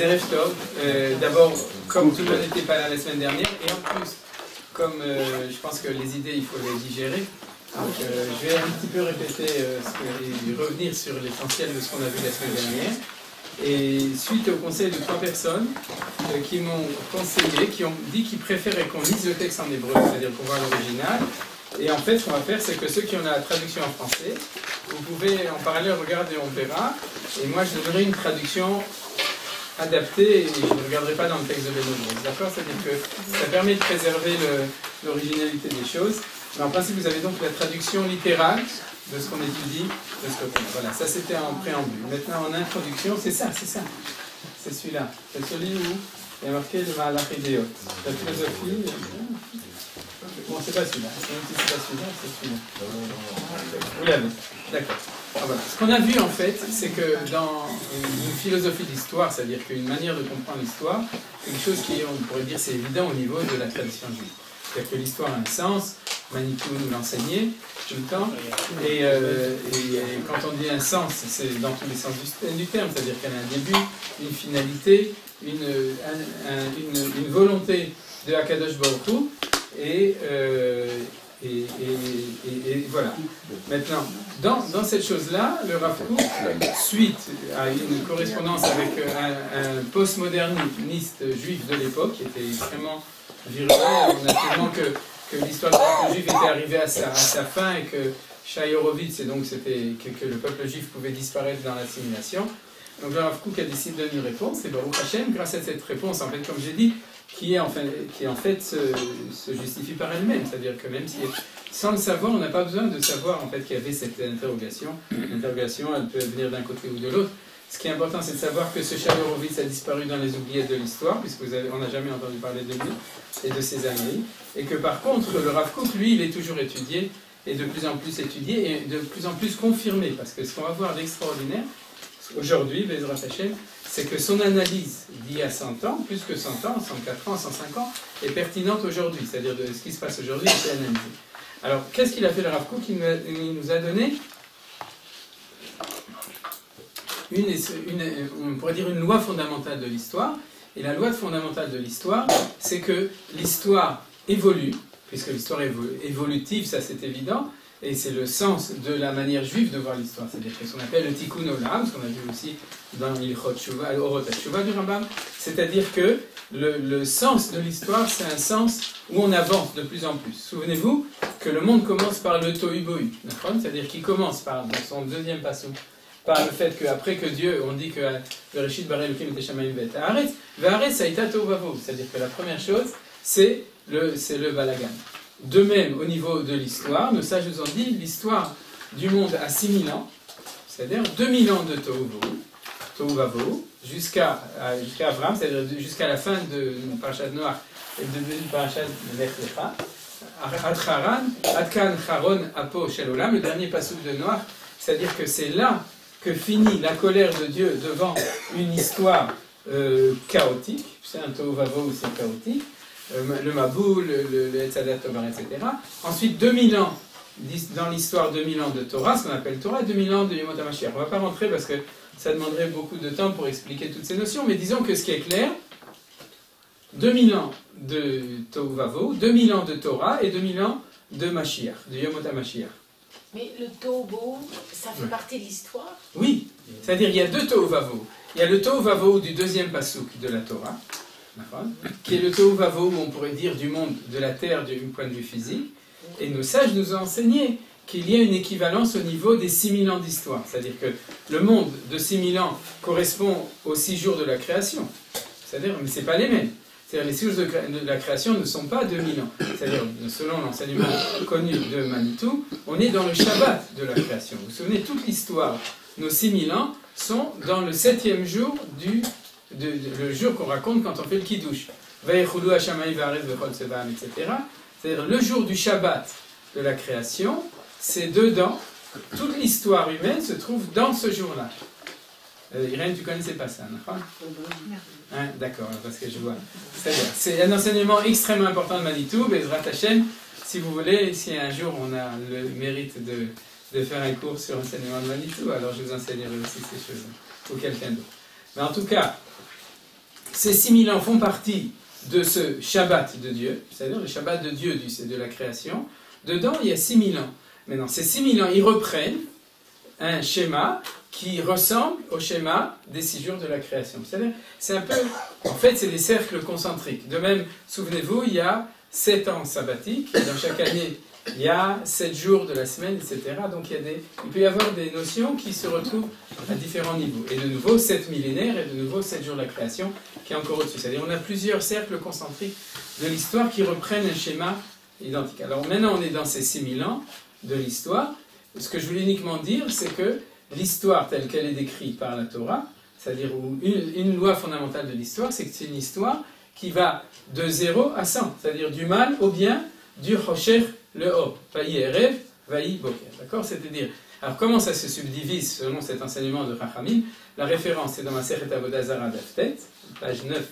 Erev Tov, d'abord, comme tout le monde n'était pas là la semaine dernière, et en plus, comme je pense que les idées, il faut les digérer, donc je vais un petit peu répéter et revenir sur l'essentiel de ce qu'on a vu la semaine dernière. Et suite au conseil de 3 personnes qui m'ont conseillé, qui ont dit qu'ils préféraient qu'on lise le texte en hébreu, c'est-à-dire qu'on voit l'original. Et en fait, ce qu'on va faire, c'est que ceux qui ont la traduction en français, vous pouvez en parallèle regarder, on verra. Et moi, je donnerai une traduction adapté et je ne regarderai pas dans le texte de Benodros, d'accord? C'est-à-dire que ça permet de préserver l'originalité des choses. Mais en principe, vous avez donc la traduction littérale de ce qu'on étudie de ce côté. Voilà, ça c'était en préambule. Maintenant, en introduction, c'est ça. C'est celui-là. C'est celui où il y a marqué le Mahalach Ideot. La philosophie. Bon, c'est pas celui-là. C'est pas celui-là, c'est celui-là. Vous l'avez. D'accord. Ah, voilà. Ce qu'on a vu en fait, c'est que dans une philosophie d'histoire, c'est-à-dire qu'une manière de comprendre l'histoire, quelque chose qui, on pourrait dire, c'est évident au niveau de la tradition juive. C'est-à-dire que l'histoire a un sens, Manitou nous l'enseignait tout le temps, et quand on dit un sens, c'est dans tous les sens du terme, c'est-à-dire qu'elle a un début, une finalité, une volonté de Akadosh Baruch Hu, et voilà. Maintenant, dans cette chose-là, le Rav Kook, suite à une correspondance avec un postmoderniste juif de l'époque, qui était extrêmement virulent, on a tellement que l'histoire du peuple juif était arrivée à sa fin et que Shai Horowitz, et donc c'était que le peuple juif pouvait disparaître dans l'assimilation. Donc le Rav Kook a décidé de donner une réponse, et Baruch Hashem, grâce à cette réponse, en fait, comme j'ai dit, qui en fait se justifie par elle-même, c'est-à-dire que même si sans le savoir, on n'a pas besoin de savoir en fait qu'il y avait cette interrogation. L'interrogation, elle peut venir d'un côté ou de l'autre. Ce qui est important, c'est de savoir que ce Shai Horowitz a disparu dans les oubliettes de l'histoire, puisqu'on n'a jamais entendu parler de lui et de ses âneries, et que par contre, le Rav Kook, lui, il est toujours étudié, et de plus en plus étudié, et de plus en plus confirmé, parce que ce qu'on va voir d'extraordinaire, aujourd'hui, Bezrat Hashem, c'est que son analyse d'il y a 100 ans, plus que 100 ans, 104 ans, 105 ans, est pertinente aujourd'hui, c'est-à-dire de ce qui se passe aujourd'hui, c'est analysé. Alors, qu'est-ce qu'il a fait le Rav Kook? Il nous a donné on pourrait dire une loi fondamentale de l'histoire, et la loi fondamentale de l'histoire, c'est que l'histoire évolue, puisque l'histoire est évolutive, ça c'est évident, et c'est le sens de la manière juive de voir l'histoire, c'est-à-dire ce qu'on appelle le tikkun olam, ce qu'on a vu aussi dans l'Ilchot Tshuva, l'Orot HaTshuva du Rambam, c'est-à-dire que le sens de l'histoire, c'est un sens où on avance de plus en plus. Souvenez-vous que le monde commence par le tohu bohu, c'est-à-dire qu'il commence par, dans son deuxième passage, par le fait qu'après que Dieu, on dit que le Rishit Bara Elokim et Shamayim Vet Haaretz, Ve'Haaretz Haïta Tohu Vavohu, c'est-à-dire que la première chose, c'est le balagan. De même, au niveau de l'histoire, nos sages nous ont dit l'histoire du monde a 6000 ans, c'est-à-dire 2000 ans de Tohu Vavohu, jusqu'à Abraham, c'est-à-dire jusqu'à la fin de Parashat Noach et de Parashat Lech Lecha, Ad Haran, Ad Kan Haron Apo Shel Olam, le dernier passouk de Noach, c'est-à-dire que c'est là que finit la colère de Dieu devant une histoire chaotique, c'est un Tohu Vavohu, c'est chaotique, le Maboul, le Etzadat Tobar, etc. Ensuite, 2000 ans, dans l'histoire 2000 ans de Torah, ce qu'on appelle Torah, 2000 ans de Yemot HaMashiach. On ne va pas rentrer parce que ça demanderait beaucoup de temps pour expliquer toutes ces notions, mais disons que ce qui est clair, 2000 ans de Tohu Vavohu, 2000 ans de Torah et 2000 ans de Mashiach, de Yemot HaMashiach. Mais le Tohu Vavohu, ça fait partie de l'histoire? Oui, c'est-à-dire il y a 2 Tohu Vavohu. Il y a le Tohu Vavohu du deuxième passouk de la Torah, qui est le Tohu Vavohu, on pourrait dire, du monde, de la terre, du point de vue physique. Et nos sages nous ont enseigné qu'il y a une équivalence au niveau des 6000 ans d'histoire. C'est-à-dire que le monde de 6000 ans correspond aux 6 jours de la création. C'est-à-dire, mais ce n'est pas les mêmes. C'est-à-dire les 6 jours de la création ne sont pas 2000 ans. C'est-à-dire, selon l'enseignement connu de Manitou, on est dans le Shabbat de la création. Vous vous souvenez, toute l'histoire, nos 6000 ans, sont dans le 7e jour le jour qu'on raconte quand on fait le Kiddush. Vayechoulou Hashamayim Ve'Haaretz V'Chol Tsevaam, etc. C'est-à-dire le jour du Shabbat de la création, c'est dedans, toute l'histoire humaine se trouve dans ce jour-là. Irène, tu ne connaissais pas ça, non? Hein, d'accord, parce que je vois. C'est un enseignement extrêmement important de Manitou, Bezrat Hashem. Si vous voulez, si un jour on a le mérite de faire un cours sur l'enseignement de Manitou, alors je vous enseignerai aussi ces choses, ou quelqu'un d'autre. Mais en tout cas, ces 6000 ans font partie de ce Shabbat de Dieu, c'est-à-dire le Shabbat de Dieu de la création. Dedans, il y a 6000 ans. Maintenant, ces 6000 ans, ils reprennent un schéma qui ressemble au schéma des 6 jours de la création. C'est-à-dire, c'est un peu... En fait, c'est des cercles concentriques. De même, souvenez-vous, il y a 7 ans sabbatiques. Dans chaque année, il y a 7 jours de la semaine, etc. Donc, il peut y avoir des notions qui se retrouvent à différents niveaux. Et de nouveau, 7 millénaires et de nouveau 7 jours de la création qui est encore au-dessus. C'est-à-dire, on a plusieurs cercles concentriques de l'histoire qui reprennent un schéma identique. Alors maintenant, on est dans ces 6000 ans de l'histoire. Ce que je voulais uniquement dire, c'est que l'histoire telle qu'elle est décrite par la Torah, c'est-à-dire une loi fondamentale de l'histoire, c'est que c'est une histoire qui va de 0 à 100, c'est-à-dire du mal au bien, du Hosher le Or, Vaï Erev, Vaï Boker. D'accord? C'est-à-dire, alors comment ça se subdivise selon cet enseignement de Rachamim? La référence, c'est dans ma Masechet Avodah Zarah Daftet, page 9, il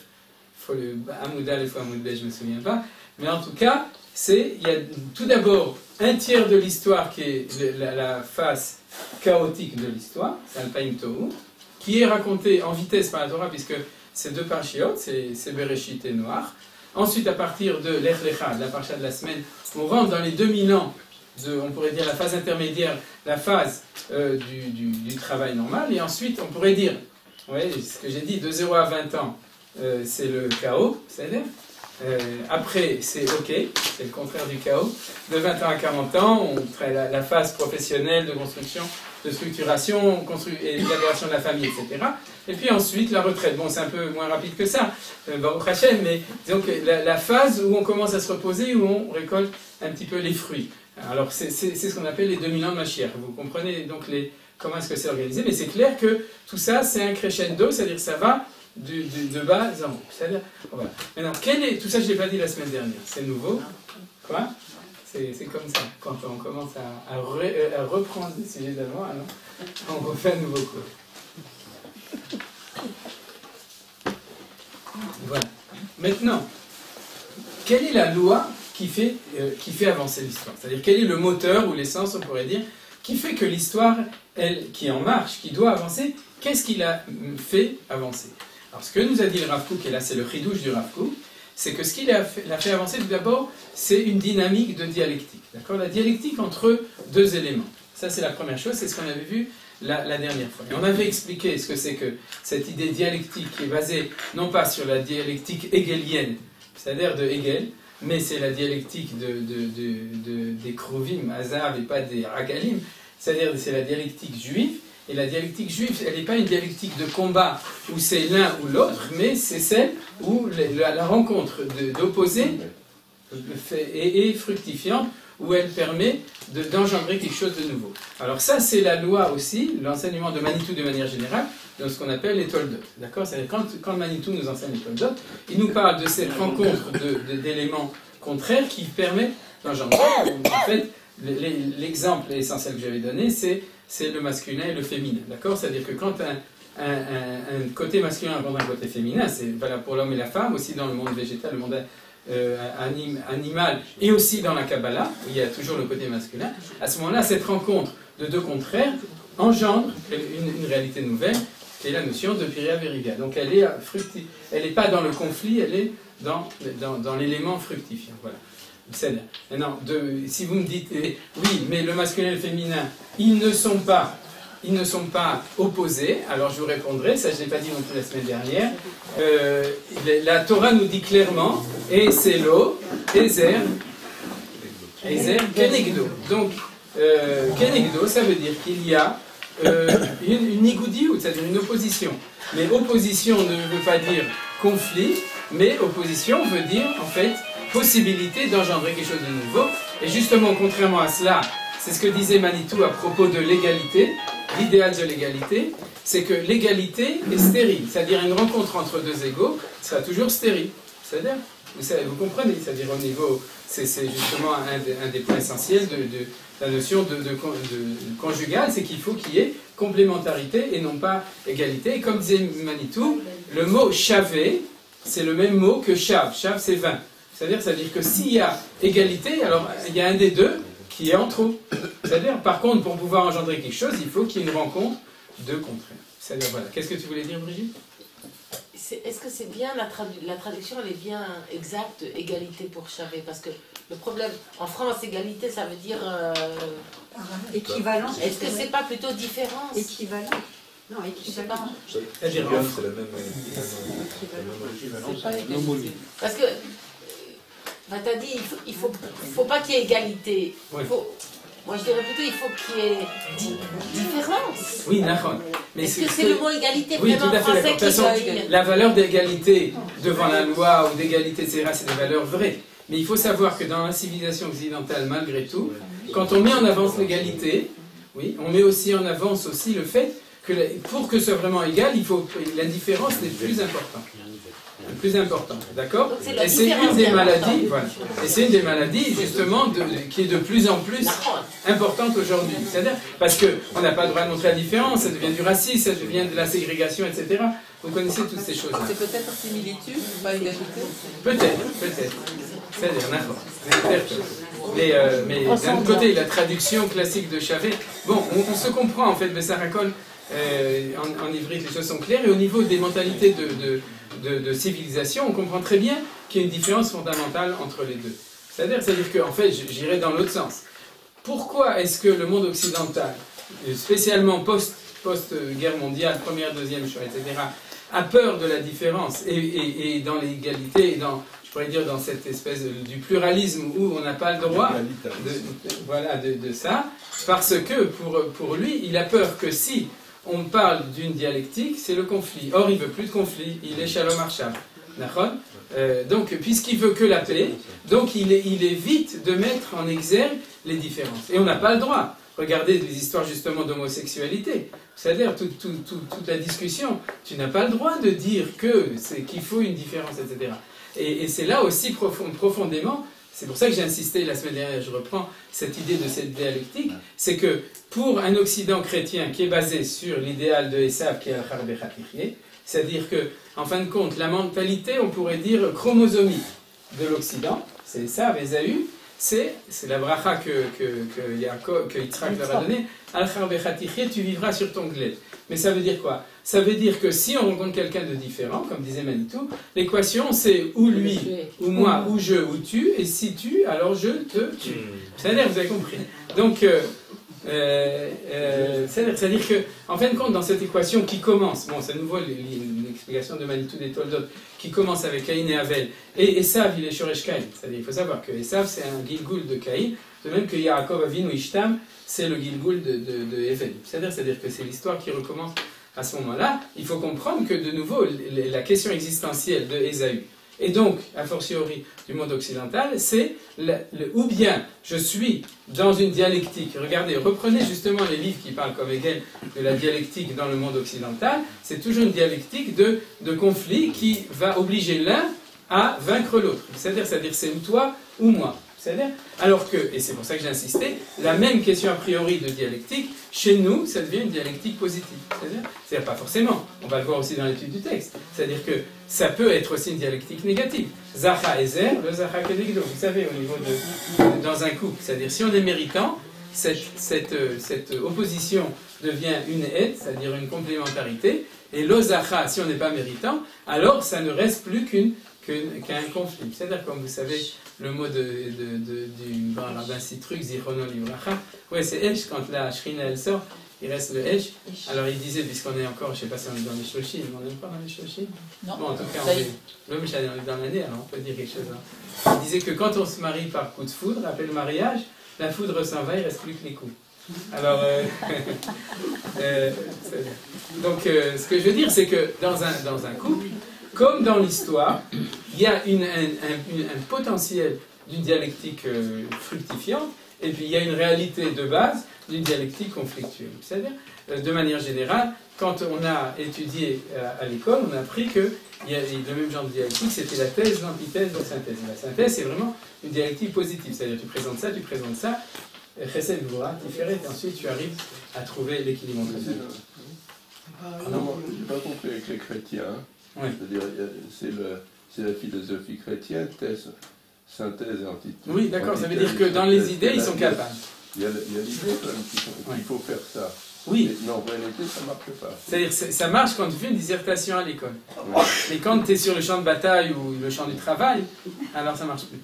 faut le Amoudal et fois Amoud Bey, je ne me souviens pas, mais en tout cas, il y a tout d'abord un tiers de l'histoire qui est la face chaotique de l'histoire, c'est Alpaïm Tohu, qui est raconté en vitesse par la Torah, puisque c'est 2 parashiot, c'est Bereshit et Noach. Ensuite, à partir de l'Ech Lecha, de la parasha de la semaine, on rentre dans les 2000 ans, on pourrait dire la phase intermédiaire, la phase du travail normal, et ensuite, on pourrait dire, ouais, ce que j'ai dit, de 0 à 20 ans, c'est le chaos, c'est-à-dire, après, c'est OK, c'est le contraire du chaos. De 20 ans à 40 ans, on traite la phase professionnelle de construction, de structuration et d'élaboration de la famille, etc. Et puis ensuite, la retraite. Bon, c'est un peu moins rapide que ça, Baruch Hashem, mais donc la phase où on commence à se reposer, où on récolte un petit peu les fruits. Alors, c'est ce qu'on appelle les 2000 ans de Mashiach. Vous comprenez donc comment est-ce que c'est organisé, mais c'est clair que tout ça, c'est un crescendo, c'est-à-dire que ça va de bas en haut. C'est-à-dire, voilà. Maintenant, tout ça, je ne l'ai pas dit la semaine dernière. C'est nouveau. Quoi? C'est comme ça. Quand on commence à reprendre des sujets d'avant, alors, on refait un nouveau cours. Voilà. Maintenant, quelle est la loi qui fait avancer l'histoire? C'est-à-dire, quel est le moteur ou l'essence, on pourrait dire, qui fait que l'histoire, elle, qui est en marche, qui doit avancer, qu'est-ce qui l'a fait avancer? Alors, ce que nous a dit le Rav Kook, et là c'est le chidouche du Rav Kook, c'est que ce qui l'a fait avancer, tout d'abord, c'est une dynamique de dialectique. D'accord? La dialectique entre 2 éléments. Ça, c'est la première chose, c'est ce qu'on avait vu la dernière fois. Et on avait expliqué ce que c'est que cette idée dialectique qui est basée non pas sur la dialectique hegelienne, c'est-à-dire de Hegel, mais c'est la dialectique des Kruvim, Hazav, et pas des Hagalim, c'est-à-dire c'est la dialectique juive. Et la dialectique juive, elle n'est pas une dialectique de combat où c'est l'un ou l'autre, mais c'est celle où la rencontre d'opposés est fructifiante, où elle permet d'engendrer quelque chose de nouveau. Alors ça, c'est la loi aussi, l'enseignement de Manitou de manière générale, dans ce qu'on appelle les Toldot. D'accord? C'est-à-dire quand Manitou nous enseigne les Toldot, il nous parle de cette rencontre d'éléments contraires qui permettent d'engendrer. En fait, l'exemple essentiel que j'avais donné, c'est le masculin et le féminin. D'accord? C'est-à-dire que quand un côté masculin rencontre un côté féminin, c'est valable pour l'homme et la femme, aussi dans le monde végétal, le monde animal, et aussi dans la Kabbalah, où il y a toujours le côté masculin. À ce moment-là, cette rencontre de 2 contraires engendre une réalité nouvelle, qui est la notion de Piria Veriga. Donc elle n'est pas dans le conflit, elle est dans l'élément fructifiant. Voilà. Maintenant, si vous me dites, oui, mais le masculin et le féminin, ils ne sont pas opposés, alors je vous répondrai, ça je ne l'ai pas dit non plus la semaine dernière, la Torah nous dit clairement, et c'est l'eau, Ezer, Kenegdo. Donc, Kenegdo, ça veut dire qu'il y a une igoudiou, c'est-à-dire une opposition. Mais opposition ne veut pas dire conflit, mais opposition veut dire, en fait, possibilité d'engendrer quelque chose de nouveau. Et justement, contrairement à cela, c'est ce que disait Manitou à propos de l'égalité, l'idéal de l'égalité, c'est que l'égalité est stérile. C'est-à-dire une rencontre entre 2 égaux sera toujours stérile. C'est-à-dire, vous comprenez, c'est-à-dire au niveau, c'est justement un des points essentiels de la notion de conjugale, c'est qu'il faut qu'il y ait complémentarité et non pas égalité. Et comme disait Manitou, le mot chavé, c'est le même mot que chav. Chav, c'est 20. C'est-à-dire que s'il y a égalité, alors il y a un des 2 qui est en trop. C'est-à-dire, par contre, pour pouvoir engendrer quelque chose, il faut qu'il y ait une rencontre de contraires. C'est-à-dire, voilà. Qu'est-ce que tu voulais dire, Brigitte? est-ce que c'est bien la traduction, elle est bien exacte, égalité pour Chavé? Parce que le problème, en France, égalité, ça veut dire... équivalent. Est-ce que c'est pas plutôt différence? Équivalent. Non, équivalent. C'est la même Parce que, t'as dit, il faut pas qu'il y ait égalité. Oui. Moi, je dirais plutôt, il faut qu'il y ait différence. Oui, d'accord. Est-ce que c'est le mot égalité oui, vraiment tout à fait, français de toute façon, qui la valeur d'égalité devant la loi ou d'égalité, etc., c'est des valeurs vraies. Mais il faut savoir que dans la civilisation occidentale, malgré tout, quand on met en avance l'égalité, oui, on met aussi en avance aussi le fait que pour que ce soit vraiment égal, la différence n'est plus importante. Le plus important, d'accord? Et c'est une des maladies, voilà. Et c'est une des maladies justement qui est de plus en plus importante aujourd'hui. C'est-à-dire parce qu'on n'a pas le droit de montrer la différence, ça devient du racisme, ça devient de la ségrégation, etc. Vous connaissez toutes ces choses-là. C'est peut-être similitude, pas égalité. Peut-être. C'est-à-dire, n'importe. Mais d'un autre côté, la traduction classique de Chavé, bon, on se comprend en fait, mais ça racole. En ivric, les choses sont claires, et au niveau des mentalités de civilisation, on comprend très bien qu'il y a une différence fondamentale entre les deux. C'est-à-dire qu'en fait, j'irai dans l'autre sens. Pourquoi est-ce que le monde occidental, spécialement post-guerre mondiale, première, deuxième, etc., a peur de la différence et dans l'égalité, et je pourrais dire dans cette espèce du pluralisme où on n'a pas le droit de ça, parce que pour lui, il a peur que si on parle d'une dialectique, c'est le conflit. Or, il ne veut plus de conflit, il est Shalom Arsham. Donc, puisqu'il veut que la paix, donc il évite de mettre en exergue les différences. Et on n'a pas le droit. Regardez les histoires justement d'homosexualité. C'est-à-dire, toute la discussion, tu n'as pas le droit de dire qu'il faut une différence, etc. Et c'est là aussi profondément, c'est pour ça que j'ai insisté la semaine dernière, je reprends cette idée de cette dialectique, c'est que pour un Occident chrétien qui est basé sur l'idéal de Esav, qui est Al-Harbe Khatirié, c'est-à-dire que, en fin de compte, la mentalité, on pourrait dire chromosomique de l'Occident, c'est Esav, Ésaü, c'est la bracha que Yitzhak leur a donnée, Al-Harbe Khatirié, tu vivras sur ton glaive. Mais ça veut dire quoi? Ça veut dire que si on rencontre quelqu'un de différent, comme disait Manitou, l'équation c'est ou lui, ou moi, ou je, ou tu, et si tu, alors je te tue. C'est-à-dire, vous avez compris. Donc, c'est-à-dire que, en fin de compte, dans cette équation qui commence, bon, c'est à nouveau l'explication de Manitou des Toldot, qui commence avec Caïn et Avel, et Esav, il est Shoresh Caïn. C'est-à-dire, il faut savoir que Esav, c'est un Gilgul de Caïn, de même que Yaakov Avinu Ishtam, c'est le Gilgul de Evel. C'est-à-dire que c'est l'histoire qui recommence à ce moment-là. Il faut comprendre que, de nouveau, la question existentielle de Ésaü, et donc, a fortiori, du monde occidental, c'est ou bien je suis dans une dialectique. Regardez, reprenez justement les livres qui parlent comme Hegel de la dialectique dans le monde occidental. C'est toujours une dialectique de conflit qui va obliger l'un à vaincre l'autre. C'est-à-dire c'est ou toi ou moi. Alors que, et c'est pour ça que j'ai insisté, la même question a priori de dialectique, chez nous, ça devient une dialectique positive. C'est-à-dire pas forcément, on va le voir aussi dans l'étude du texte. C'est-à-dire que ça peut être aussi une dialectique négative. Zacha et Zer, le Zacha Kedegdo, vous savez, au niveau dans un couple. C'est-à-dire, si on est méritant, cette opposition devient une aide, c'est-à-dire une complémentarité, et l'Ozacha, si on n'est pas méritant, alors ça ne reste plus qu'un conflit. C'est-à-dire, comme vous savez, le mot du grand rabbin Sitruk, Zichrono Livracha, ouais, c'est Esh, quand la Shrina elle sort, il reste le Esh. Alors il disait, puisqu'on est encore, je ne sais pas si on est dans les Shoshim, on n'est pas dans les Shoshim? Non. Bon, en tout cas, on est dans l'année, alors on peut dire quelque chose. Hein. Il disait que quand on se marie par coup de foudre, après le mariage, la foudre s'en va, il ne reste plus que les coups. Alors, donc, ce que je veux dire, c'est que dans un couple, comme dans l'histoire, il y a un potentiel d'une dialectique fructifiante, et puis il y a une réalité de base d'une dialectique conflictuelle. C'est-à-dire, de manière générale, quand on a étudié à l'école, on a appris que il y a le même genre de dialectique, c'était la thèse, l'antithèse, la synthèse. La synthèse, c'est vraiment une dialectique positive, c'est-à-dire tu présentes ça, Chesed Gvura, Tiferet, et ensuite tu arrives à trouver l'équilibre entre les deux. Non, je n'ai pas compris avec les chrétiens. Oui. C'est-à-dire, c'est la philosophie chrétienne, thèse, synthèse et antithèse. Oui, d'accord, ça veut dire que dans les idées, ils sont capables. Il y a l'idée qu'il faut faire ça Oui. Mais non, en réalité, ça ne marche pas. C'est-à-dire, ça marche quand tu fais une dissertation à l'école. Ouais. Mais quand tu es sur le champ de bataille ou le champ du travail, alors ça marche plus.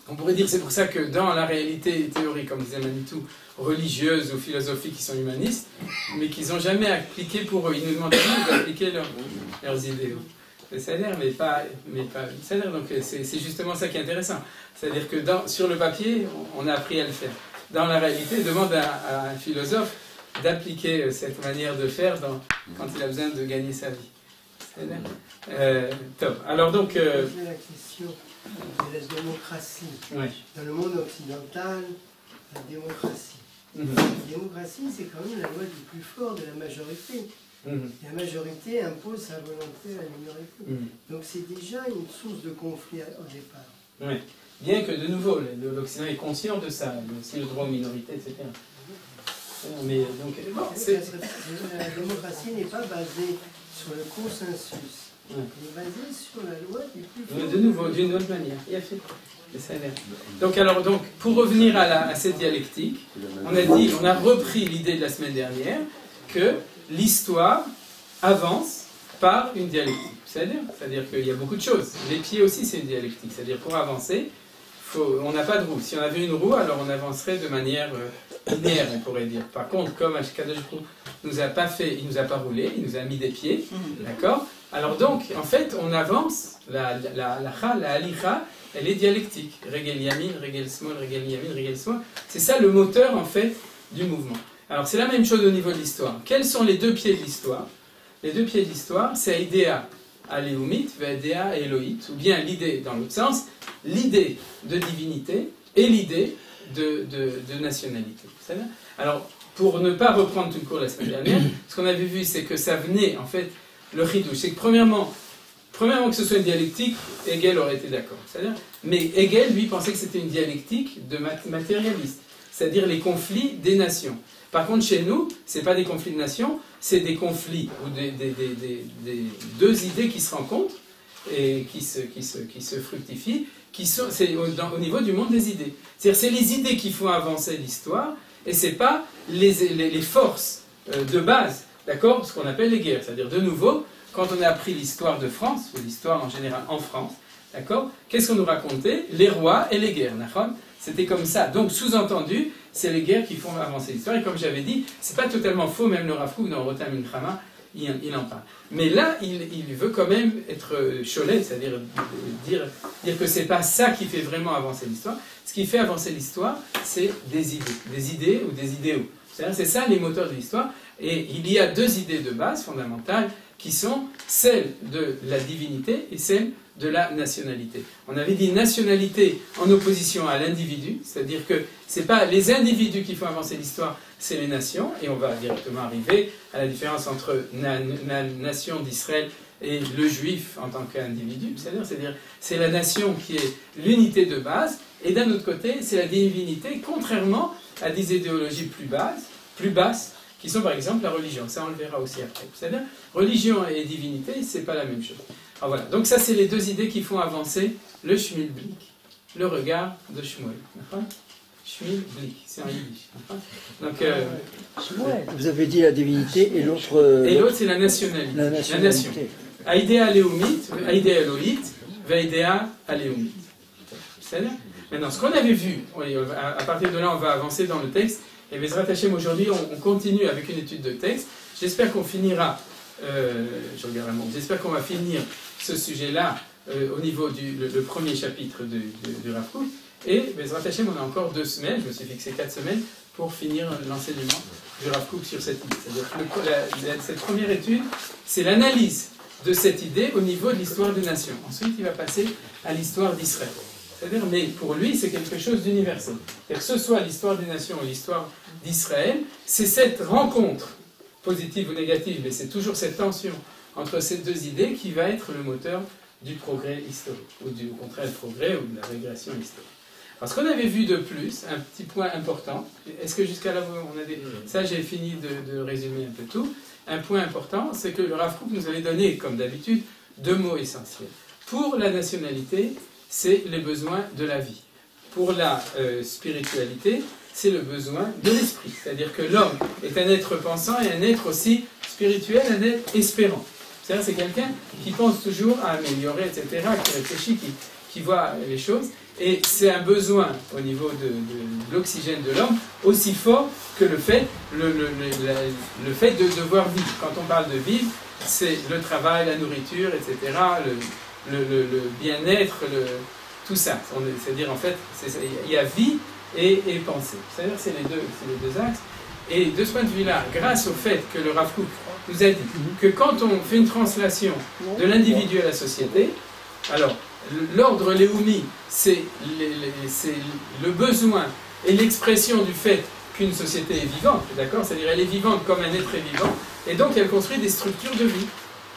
On pourrait dire, c'est pour ça que dans la réalité théorique, comme disait Manitou, religieuse ou philosophique qui sont humanistes, mais qu'ils n'ont jamais appliqué pour eux. Ils nous demandent toujours d'appliquer leurs idées. C'est-à-dire, mais pas c'est-à-dire, donc c'est justement ça qui est intéressant. C'est-à-dire que sur le papier, on a appris à le faire. Dans la réalité, demande à un philosophe d'appliquer cette manière de faire quand il a besoin de gagner sa vie. Top. Alors donc... C'est la question de la démocratie. Oui. Dans le monde occidental, la démocratie. Mhm. La démocratie, c'est quand même la loi du plus fort de la majorité. Mhm. La majorité impose sa volonté à la minorité. Mhm. Donc c'est déjà une source de conflit au départ. Oui. Bien que de nouveau, l'Occident est conscient de ça, il y a aussi le droit aux minorités, etc. Mais donc, bon, La démocratie n'est pas basée sur le consensus. Ouais. Elle est basée sur la loi du plus fort. de nouveau, d'une autre manière. Il a fait. Ça a l'air. Donc, pour revenir à cette dialectique, on a repris l'idée de la semaine dernière que l'histoire avance par une dialectique. C'est-à-dire qu'il y a beaucoup de choses. Les pieds aussi, c'est une dialectique. C'est-à-dire pour avancer, on n'a pas de roue. Si on avait une roue, alors on avancerait de manière linéaire, on pourrait dire. Par contre, comme Kadosh Baruch Hu nous a pas fait, il nous a pas roulé, il nous a mis des pieds, d'accord? Alors donc, en fait, on avance. La halicha, elle est dialectique. Regel yamin, regel smol, regel yamin, regel smol. C'est ça le moteur, en fait, du mouvement. Alors c'est la même chose au niveau de l'histoire. Quels sont les deux pieds de l'histoire? Les deux pieds de l'histoire, c'est idéa aléoumit, idéa éloïte, ou bien l'idée, dans l'autre sens, l'idée de divinité et l'idée de nationalité. Alors, pour ne pas reprendre tout le cours la semaine dernière, ce qu'on avait vu, c'est que ça venait, en fait, le chidouche. C'est que premièrement, que ce soit une dialectique, Hegel aurait été d'accord. Mais Hegel, lui, pensait que c'était une dialectique de matérialiste, c'est-à-dire les conflits des nations. Par contre, chez nous, ce n'est pas des conflits de nations, c'est des conflits ou des deux idées qui se rencontrent et qui se fructifient, c'est au niveau du monde des idées. C'est-à-dire c'est les idées qui font avancer l'histoire et ce n'est pas les forces de base, d'accord, ce qu'on appelle les guerres. C'est-à-dire, de nouveau, quand on a appris l'histoire de France, ou l'histoire en général en France, d'accord, qu'est-ce qu'on nous racontait? Les rois et les guerres, d'accord? C'était comme ça. Donc, sous-entendu, c'est les guerres qui font avancer l'histoire. Et comme j'avais dit, c'est pas totalement faux, même le Rav Kook dans Rotem Milchama, il en parle. Mais là, il veut quand même être cholet, c'est-à-dire dire que c'est pas ça qui fait vraiment avancer l'histoire. Ce qui fait avancer l'histoire, c'est des idées ou des idéaux. C'est ça les moteurs de l'histoire. Et il y a deux idées de base fondamentales qui sont celles de la divinité et celles de la nationalité. On avait dit nationalité en opposition à l'individu, c'est-à-dire que ce n'est pas les individus qui font avancer l'histoire, c'est les nations, et on va directement arriver à la différence entre la nation d'Israël et le juif en tant qu'individu, c'est-à-dire c'est la nation qui est l'unité de base, et d'un autre côté, c'est la divinité, contrairement à des idéologies plus basses, qui sont par exemple la religion. Ça, on le verra aussi après. C'est-à-dire, religion et divinité, c'est pas la même chose. Alors voilà. Donc ça, c'est les deux idées qui font avancer le Schmilblick, le regard de Shmuel. Schmilblick, c'est en yiddish. Donc, vous avez dit la divinité et l'autre... et l'autre, c'est la nationalité. La nation. Aïdéa aléoumit, Aïdéa éloït, Vaïdéa aléoumit. C'est-à-dire, maintenant, ce qu'on avait vu, à partir de là, on va avancer dans le texte. Et Bezrat Hashem, aujourd'hui, on continue avec une étude de texte. J'espère qu'on finira, j'espère qu'on va finir ce sujet-là au niveau le premier chapitre du Rav Kook. Et Bezrat Hashem, on a encore 2 semaines, je me suis fixé 4 semaines, pour finir l'enseignement du Rav Kook sur cette idée. C'est-à-dire que cette première étude, c'est l'analyse de cette idée au niveau de l'histoire des nations. Ensuite, il va passer à l'histoire d'Israël. C'est-à-dire, mais pour lui, c'est quelque chose d'universel. Que ce soit l'histoire des nations ou l'histoire d'Israël, c'est cette rencontre, positive ou négative, mais c'est toujours cette tension entre ces deux idées qui va être le moteur du progrès historique, ou au contraire le progrès ou de la régression historique. Alors, ce qu'on avait vu de plus, un petit point important, est-ce que jusqu'à là, on a des... Ça, j'ai fini de résumer un peu tout. Un point important, c'est que le Rav Kook nous avait donné, comme d'habitude, 2 mots essentiels. Pour la nationalité, c'est les besoins de la vie. Pour la spiritualité, c'est le besoin de l'esprit. C'est-à-dire que l'homme est un être pensant et un être aussi spirituel, un être espérant. C'est-à-dire c'est quelqu'un qui pense toujours à améliorer, etc., qui réfléchit, qui voit les choses. Et c'est un besoin au niveau de l'oxygène de l'homme aussi fort que le fait de devoir vivre. Quand on parle de vivre, c'est le travail, la nourriture, etc., le bien-être, tout ça. C'est-à-dire en fait, il y a vie et pensée. C'est-à-dire c'est les deux axes. Et de ce point de vue-là, grâce au fait que le Rav Kook nous a dit que quand on fait une translation de l'individu à la société, alors l'ordre Léoumi, c'est le besoin et l'expression du fait qu'une société est vivante, d'accord? C'est-à-dire elle est vivante comme un être est vivant, et donc elle construit des structures de vie,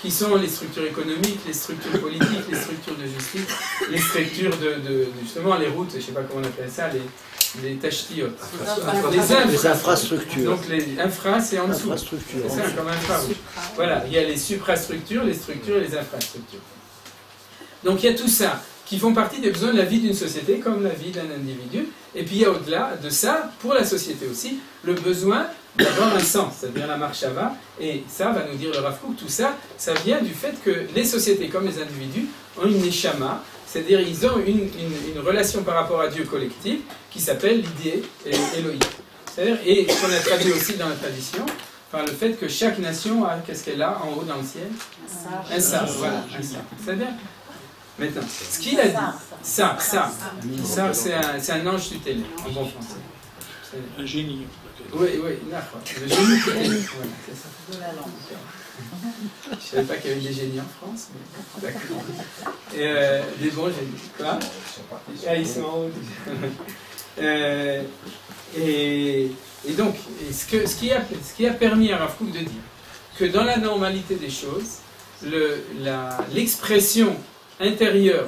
qui sont les structures économiques, les structures politiques, les structures de justice, les structures justement les routes, je ne sais pas comment on appelle ça, les tashtiyot. Les infrastructures. Donc les infra, c'est en dessous. Infrastructures. C'est ça, comme infra. Voilà, il y a les suprastructures, les structures et les infrastructures. Donc il y a tout ça qui font partie des besoins de la vie d'une société comme la vie d'un individu. Et puis il y a au-delà de ça, pour la société aussi, le besoin d'avoir un sens, c'est-à-dire la marshava. Et ça, va nous dire le Rav Kook, tout ça, ça vient du fait que les sociétés comme les individus ont une neshama, c'est-à-dire ils ont une relation par rapport à Dieu collective qui s'appelle l'idée Elohim. C'est-à-dire, et qu'on a traduit aussi dans la tradition, par le fait que chaque nation a, qu'est-ce qu'elle a en haut dans le ciel? Un sar, voilà, un sar. C'est-à-dire, maintenant, ce qu'il a dit, ça, c'est un ange tutélaire, en bon français. Un génie. Oui, d'accord. Le génie tutélaire, voilà, c'est ça. De la langue. Je ne savais pas qu'il y avait des génies en France, mais d'accord. Et des bons génies. Quoi? Ils sont en haut. Et donc, ce qui a permis à Rav Kook de dire que dans la normalité des choses, l'expression intérieure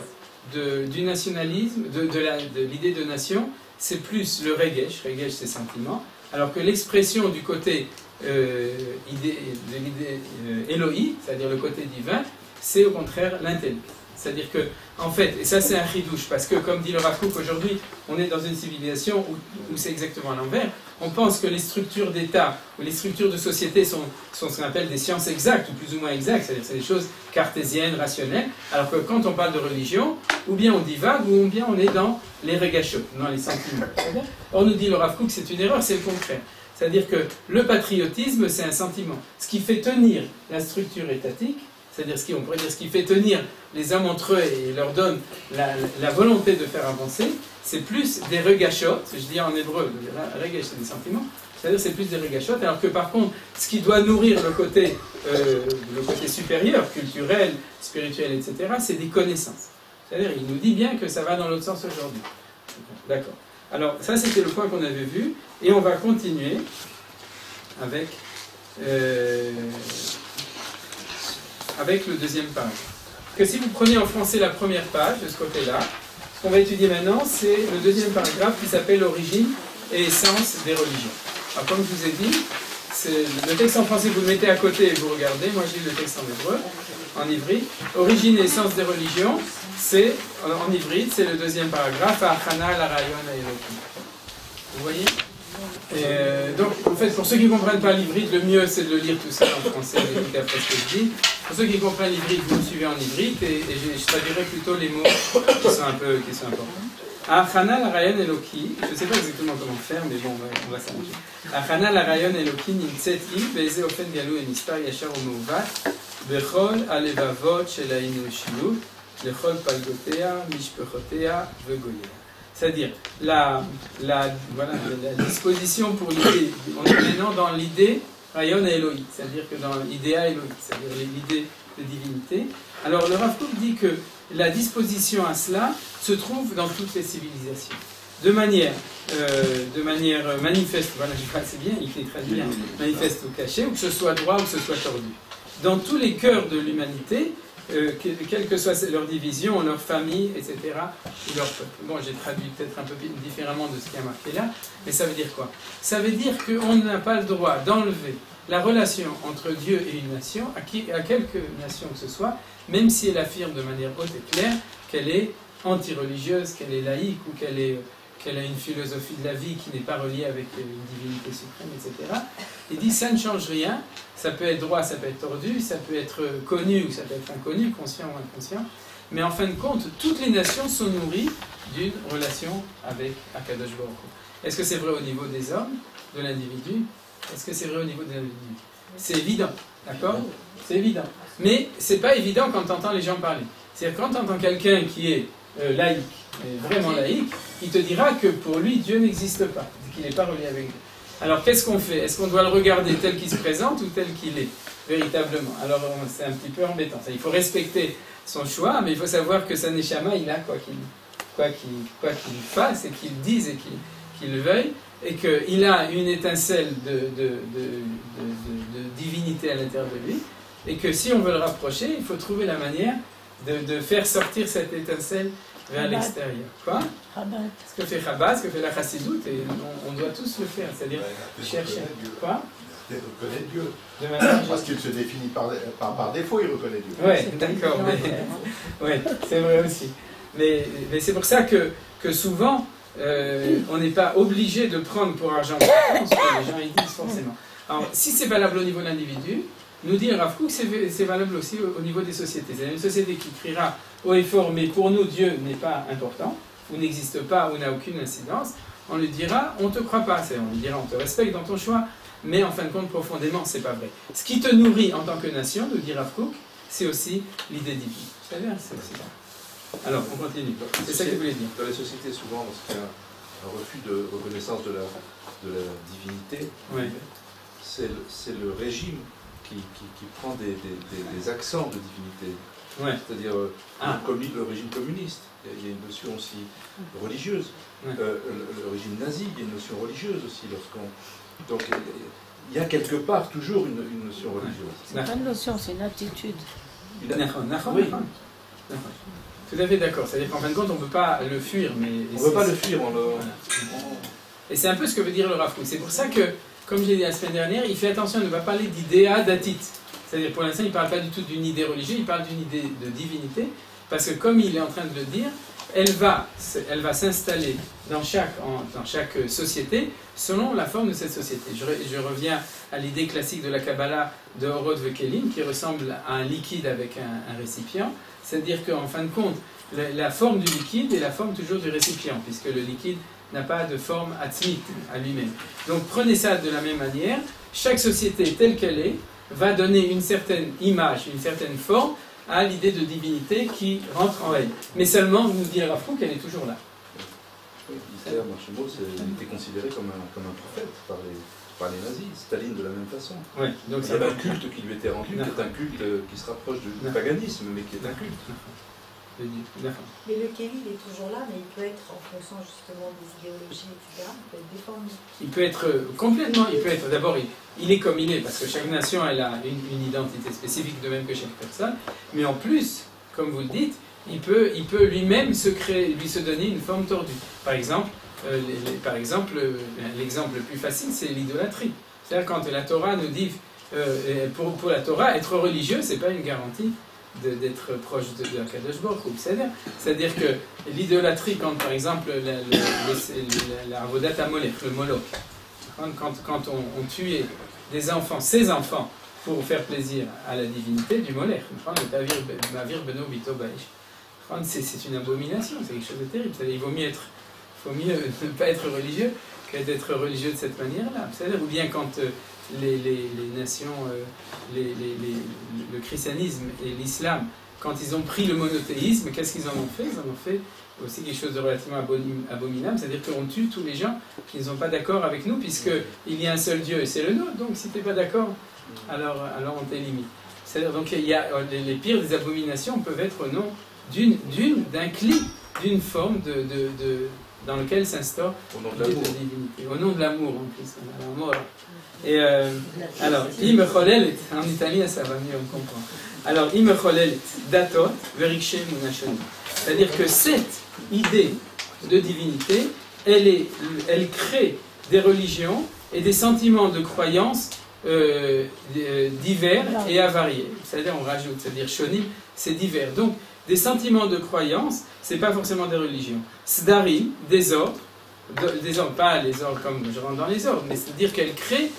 du nationalisme, de l'idée de nation, c'est plus le regesh c'est sentiment, alors que l'expression du côté de l'idée Elohim, c'est-à-dire le côté divin, c'est au contraire l'intellect. C'est-à-dire que, en fait, et ça c'est un chidouche, parce que comme dit le Rav Kook, aujourd'hui, on est dans une civilisation où c'est exactement à l'envers. On pense que les structures d'État ou les structures de société sont ce qu'on appelle des sciences exactes, ou plus ou moins exactes, c'est-à-dire c'est des choses cartésiennes, rationnelles, alors que quand on parle de religion, ou bien on divague, ou bien on est dans les regachot, dans les sentiments. Or, nous dit le Rav Kook, c'est une erreur, c'est le contraire. C'est-à-dire que le patriotisme, c'est un sentiment. Ce qui fait tenir la structure étatique, c'est-à-dire on pourrait dire ce qui fait tenir les hommes entre eux et leur donne la volonté de faire avancer, c'est plus des regachot, je dis en hébreu, regash c'est des sentiments, c'est-à-dire c'est plus des regachot, alors que par contre, ce qui doit nourrir le côté supérieur, culturel, spirituel, etc., c'est des connaissances. C'est-à-dire, il nous dit bien que ça va dans l'autre sens aujourd'hui. D'accord. Alors, ça c'était le point qu'on avait vu, et on va continuer avec le deuxième paragraphe. Que si vous prenez en français la première page de ce côté-là, ce qu'on va étudier maintenant, c'est le deuxième paragraphe qui s'appelle Origine et essence des religions. Alors comme je vous ai dit, le texte en français vous le mettez à côté et vous regardez, moi j'ai le texte en hébreu, en ivrite. Origine et essence des religions, c'est en ivrite, c'est le deuxième paragraphe, Achana la Rayon Elohim. Vous voyez? Donc, en fait, pour ceux qui ne comprennent pas l'ivrite, le mieux c'est de le lire tout ça en français, d'écouter après ce que je dis. Pour ceux qui comprennent l'ivrite, vous me suivez en ivrite et je traduirai plutôt les mots qui sont importants. Achana la rayon Eloki, je ne sais pas exactement comment faire, mais bon, on va s'arranger. Achana la rayon Eloki nimtzet hi be'eze ofen galou et mispar yashar u'meuvat bechol alevavot shel ha'enushiyut lechol palgotea mishpechotea vegoyea. C'est-à-dire la disposition pour l'idée. On est maintenant dans l'idée Rayon Elohim, c'est-à-dire que dans l'idéa Elohim, c'est-à-dire l'idée de divinité. Alors le Rav Kook dit que la disposition à cela se trouve dans toutes les civilisations. De manière manifeste, voilà, c'est bien, il fait très bien, manifeste ou caché, ou que ce soit droit ou que ce soit tordu. Dans tous les cœurs de l'humanité, quelle que soit leur division, leur famille, etc., ou leur peuple. Bon, j'ai traduit peut-être un peu différemment de ce qui est marqué là, mais ça veut dire quoi? Ça veut dire qu'on n'a pas le droit d'enlever la relation entre Dieu et une nation, à quelque nation que ce soit, même si elle affirme de manière haute et claire qu'elle est anti-religieuse, qu'elle est laïque, ou qu'elle qu'elle a une philosophie de la vie qui n'est pas reliée avec une divinité suprême, etc. Il dit ça ne change rien, ça peut être droit, ça peut être tordu, ça peut être connu ou ça peut être inconnu, conscient ou inconscient, mais en fin de compte, toutes les nations sont nourries d'une relation avec Akadosh Baruch Hu. Est-ce que c'est vrai au niveau des hommes, de l'individu? Est-ce que c'est vrai au niveau de l'individu? C'est évident, d'accord? C'est évident. Mais c'est pas évident quand tu entends les gens parler. C'est-à-dire quand tu entends quelqu'un qui est laïque, vraiment laïque, il te dira que pour lui, Dieu n'existe pas, qu'il n'est pas relié avec Dieu. Alors qu'est-ce qu'on fait? Est-ce qu'on doit le regarder tel qu'il se présente ou tel qu'il est, véritablement? Alors c'est un petit peu embêtant. Il faut respecter son choix, mais il faut savoir que sa neshama, il a quoi qu'il fasse et qu'il dise et qu'il veuille, et qu'il a une étincelle de divinité à l'intérieur de lui, et que si on veut le rapprocher, il faut trouver la manière de faire sortir cette étincelle vers l'extérieur. Quoi? Ce que fait Chabad, ce que fait la Chassidoute, et on doit tous le faire, c'est-à-dire chercher. Quoi? Il reconnaît Dieu. De Parce qu'il se définit par défaut, il reconnaît Dieu. Oui, d'accord, mais ouais, c'est vrai aussi. Mais c'est pour ça que souvent, on n'est pas obligé de prendre pour argent comptant ce que les gens ils disent forcément. Alors, si c'est valable au niveau de l'individu, nous dit Rav Kook, c'est valable aussi au niveau des sociétés. C'est une société qui criera haut et fort, mais pour nous, Dieu n'est pas important, ou n'existe pas, ou n'a aucune incidence. On lui dira, on ne te croit pas. On lui dira, on te respecte dans ton choix, mais en fin de compte, profondément, c'est pas vrai. Ce qui te nourrit en tant que nation, nous dit Rav Kook, c'est aussi l'idée divine. Vous savez, c'est aussi ça. Alors, on continue. C'est ça que je voulais dire. Dans les sociétés, souvent, lorsqu'il y a un refus de reconnaissance de la divinité, ouais. c'est le régime qui prend des accents de divinité. Ouais. C'est-à-dire le régime communiste. Il y a une notion aussi religieuse. Ouais. Le régime nazi, il y a une notion religieuse aussi. Donc, il y a quelque part toujours une notion religieuse. C'est pas une notion, c'est une attitude. Oui. Tout à fait d'accord. C'est-à-dire qu'en fin de compte, on ne peut pas le fuir. Mais on ne peut pas le fuir. Et c'est un peu ce que veut dire le Rav Kook. C'est pour ça que, comme je l'ai dit la semaine dernière, il fait attention à ne pas parler d'idéa datit. C'est-à-dire, pour l'instant, il ne parle pas du tout d'une idée religieuse, il parle d'une idée de divinité, parce que, comme il est en train de le dire, elle va s'installer dans chaque société selon la forme de cette société. Je reviens à l'idée classique de la Kabbalah de Orod Vekelim, qui ressemble à un liquide avec un récipient. C'est-à-dire qu'en fin de compte, la forme du liquide est la forme toujours du récipient, puisque le liquide n'a pas de forme atzmite à lui-même. Donc prenez ça de la même manière. Chaque société telle qu'elle est va donner une certaine image, une certaine forme à l'idée de divinité qui rentre en elle. Mais seulement, nous dit Rav Kook, qu'elle est toujours là. Oui, Hitler, Marshmallow, il était considéré comme un prophète par les nazis, Staline de la même façon. Ouais, donc il y avait un culte qui lui était rendu, qui est un culte qui se rapproche du paganisme, mais qui est un culte. Mais le Kéli, il est toujours là, mais il peut être, en fonction justement des idéologies, etc., il peut être déformé. Il peut être complètement, d'abord, il est comme il est, parce que chaque nation, elle a une identité spécifique, de même que chaque personne, mais en plus, comme vous le dites, il peut lui-même lui se donner une forme tordue. Par exemple, l'exemple le plus facile, c'est l'idolâtrie. C'est-à-dire quand la Torah nous dit, pour la Torah, être religieux, c'est pas une garantie d'être proche de Akadosh Baruch Hu. C'est-à-dire que l'idolâtrie, quand par exemple la Avodat HaMolech, le Moloch, quand on tuait des enfants, ses enfants, pour faire plaisir à la divinité du Molech, c'est une abomination, c'est quelque chose de terrible. Il vaut mieux ne pas être religieux que d'être religieux de cette manière-là. Ou bien quand les nations, le christianisme et l'islam, quand ils ont pris le monothéisme, qu'est-ce qu'ils en ont fait? Ils en ont fait aussi quelque chose de relativement abominable, c'est-à-dire qu'on tue tous les gens qui ne sont pas d'accord avec nous, puisqu'il y a un seul Dieu et c'est le nôtre, donc si tu n'es pas d'accord, alors on t'élimine. Donc les pires des abominations peuvent être au nom d'un clic, d'une forme dans lequel s'instaure l'idée de divinité. Au nom de l'amour, en plus. Et alors, en italien, ça va mieux, on comprend. Alors, datot, verikshe munashoni. C'est-à-dire que cette idée de divinité, elle crée des religions et des sentiments de croyance divers et avariés. C'est-à-dire, on rajoute, c'est-à-dire shoni, c'est divers. Donc, des sentiments de croyance, c'est pas forcément des religions. Sdarim, des ordres, des ordres, pas les ordres comme je rentre dans les ordres, mais c'est-à-dire qu'elle crée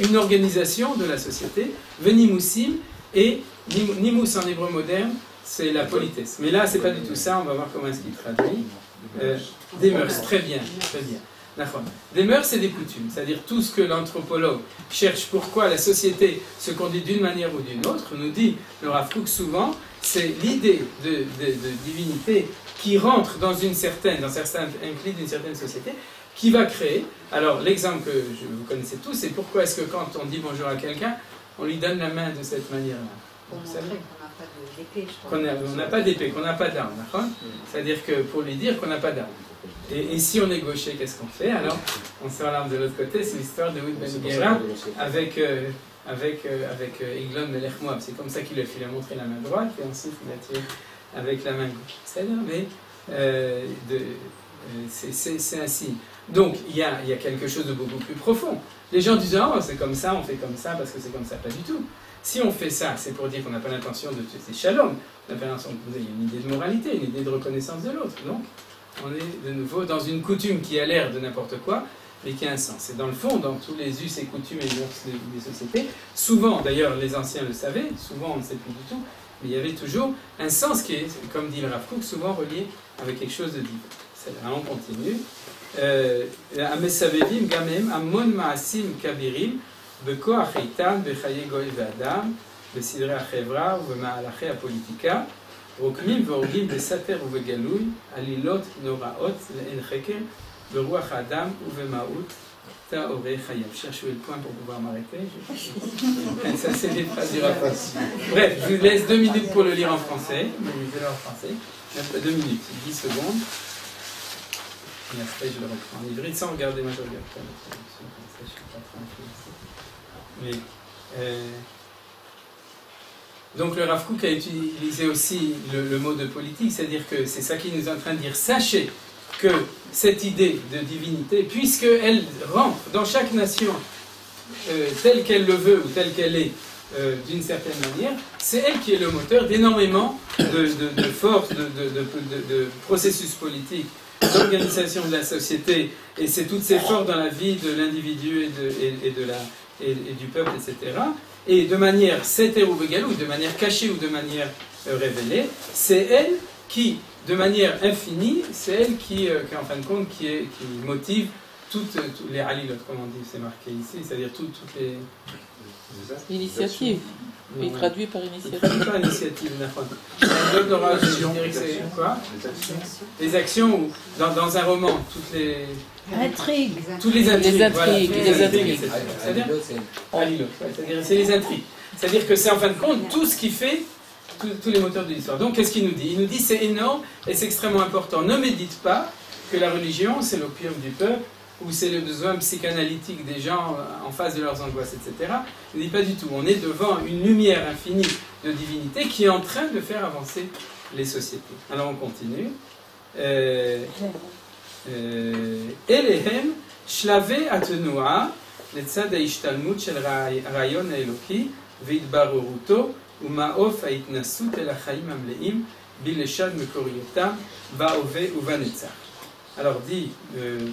une organisation de la société, venimusim, et nimus en hébreu moderne, c'est la politesse. Mais là, c'est pas du tout ça, on va voir comment est-ce qu'il traduit. Des mœurs, très bien, très bien. Des mœurs et des coutumes, c'est-à-dire tout ce que l'anthropologue cherche, pourquoi la société se conduit d'une manière ou d'une autre, nous dit le Rav Kook souvent, c'est l'idée de divinité qui rentre dans certains inclus d'une certaine société, qui va créer. Alors l'exemple que vous connaissez tous, c'est pourquoi est-ce que quand on dit bonjour à quelqu'un, on lui donne la main de cette manière-là. Pour montrer qu'on n'a pas d'épée, je qu'on n'a pas d'épée, qu'on n'a pas d'arme, d'accord ? C'est-à-dire que pour lui dire qu'on n'a pas d'arme. Et si on est gaucher, qu'est-ce qu'on fait? Alors, on sort l'arme de l'autre côté, c'est l'histoire de Wood Ben Gera avec Eglon Melech Moab. C'est comme ça qu'il a fait, il a montré la main droite et ensuite il a tiré avec la main gauche. C'est-à-dire, mais c'est un signe. Donc, il y a quelque chose de beaucoup plus profond. Les gens disent, oh, c'est comme ça, on fait comme ça parce que c'est comme ça. Pas du tout. Si on fait ça, c'est pour dire qu'on n'a pas l'intention de tuer, c'est shalom. On n'a pas l'intention de poser une idée de moralité, une idée de reconnaissance de l'autre. Donc, on est de nouveau dans une coutume qui a l'air de n'importe quoi, mais qui a un sens. Et dans le fond, dans tous les us et coutumes et mœurs des sociétés, souvent, d'ailleurs les anciens le savaient, souvent on ne sait plus du tout, mais il y avait toujours un sens qui est, comme dit le Rav Kook, souvent relié avec quelque chose de divin. On continue. המסבבים גם הם המון מעשים כבירים בכוח איתן בחיי גוי ואדם, בסדרי החברה ובמהלכי הפוליטיקה, רוקמים והורגים בסתר ובגלוי, עלילות נוראות לאין חקר, ברוח האדם ובמהות טהורי חייו. Cherchez le point pour pouvoir m'arrêter. Ça, c'est des phrases du Rav. Bref, je vous laisse 2 minutes pour le lire en français. Lisez-le en français. 2 minutes, 10 secondes. Et après, je le reprends en hybride sans regarder. Moi, je regarde pas la traduction, comme ça, je suis pas trop influencé. Mais, donc, le Rav Kook a utilisé aussi le mot de politique, c'est-à-dire que c'est ça qu'il nous est en train de dire. Sachez que cette idée de divinité, puisqu'elle rentre dans chaque nation telle qu'elle le veut ou telle qu'elle est, d'une certaine manière, c'est elle qui est le moteur d'énormément de forces, de processus politiques, d'organisation de la société, et c'est toutes ces forces dans la vie de l'individu et du peuple, etc. Et de manière seter ou begalou, de manière cachée ou de manière révélée, c'est elle qui, de manière infinie, c'est elle qui en fin de compte, qui motive toutes les halilot, comme on dit, c'est marqué ici, c'est-à-dire toutes les... Initiative. Il traduit par initiative. Par initiative, je dirais que c'est quoi? Les actions, ou dans un roman, toutes les... Intrigues. Toutes les intrigues. Les intrigues. Voilà, Les intrigues. C'est-à-dire c'est les intrigues. C'est-à-dire que c'est en fin de compte tout ce qui fait tous les moteurs de l'histoire. Donc qu'est-ce qu'il nous dit? Il nous dit c'est énorme et c'est extrêmement important. Ne médite pas que la religion c'est l'opium du peuple ou c'est le besoin psychanalytique des gens en face de leurs angoisses, etc. Il ne dit pas du tout. On est devant une lumière infinie de divinité qui est en train de faire avancer les sociétés. Alors on continue. Elehem shlave atnua letzad ההשתלמות של הרעיון האלוקי והתבררותו ומעוף ההתנסות אל החיים המלאים בלשד מקוריותם בהווה ובנצח. Alors dit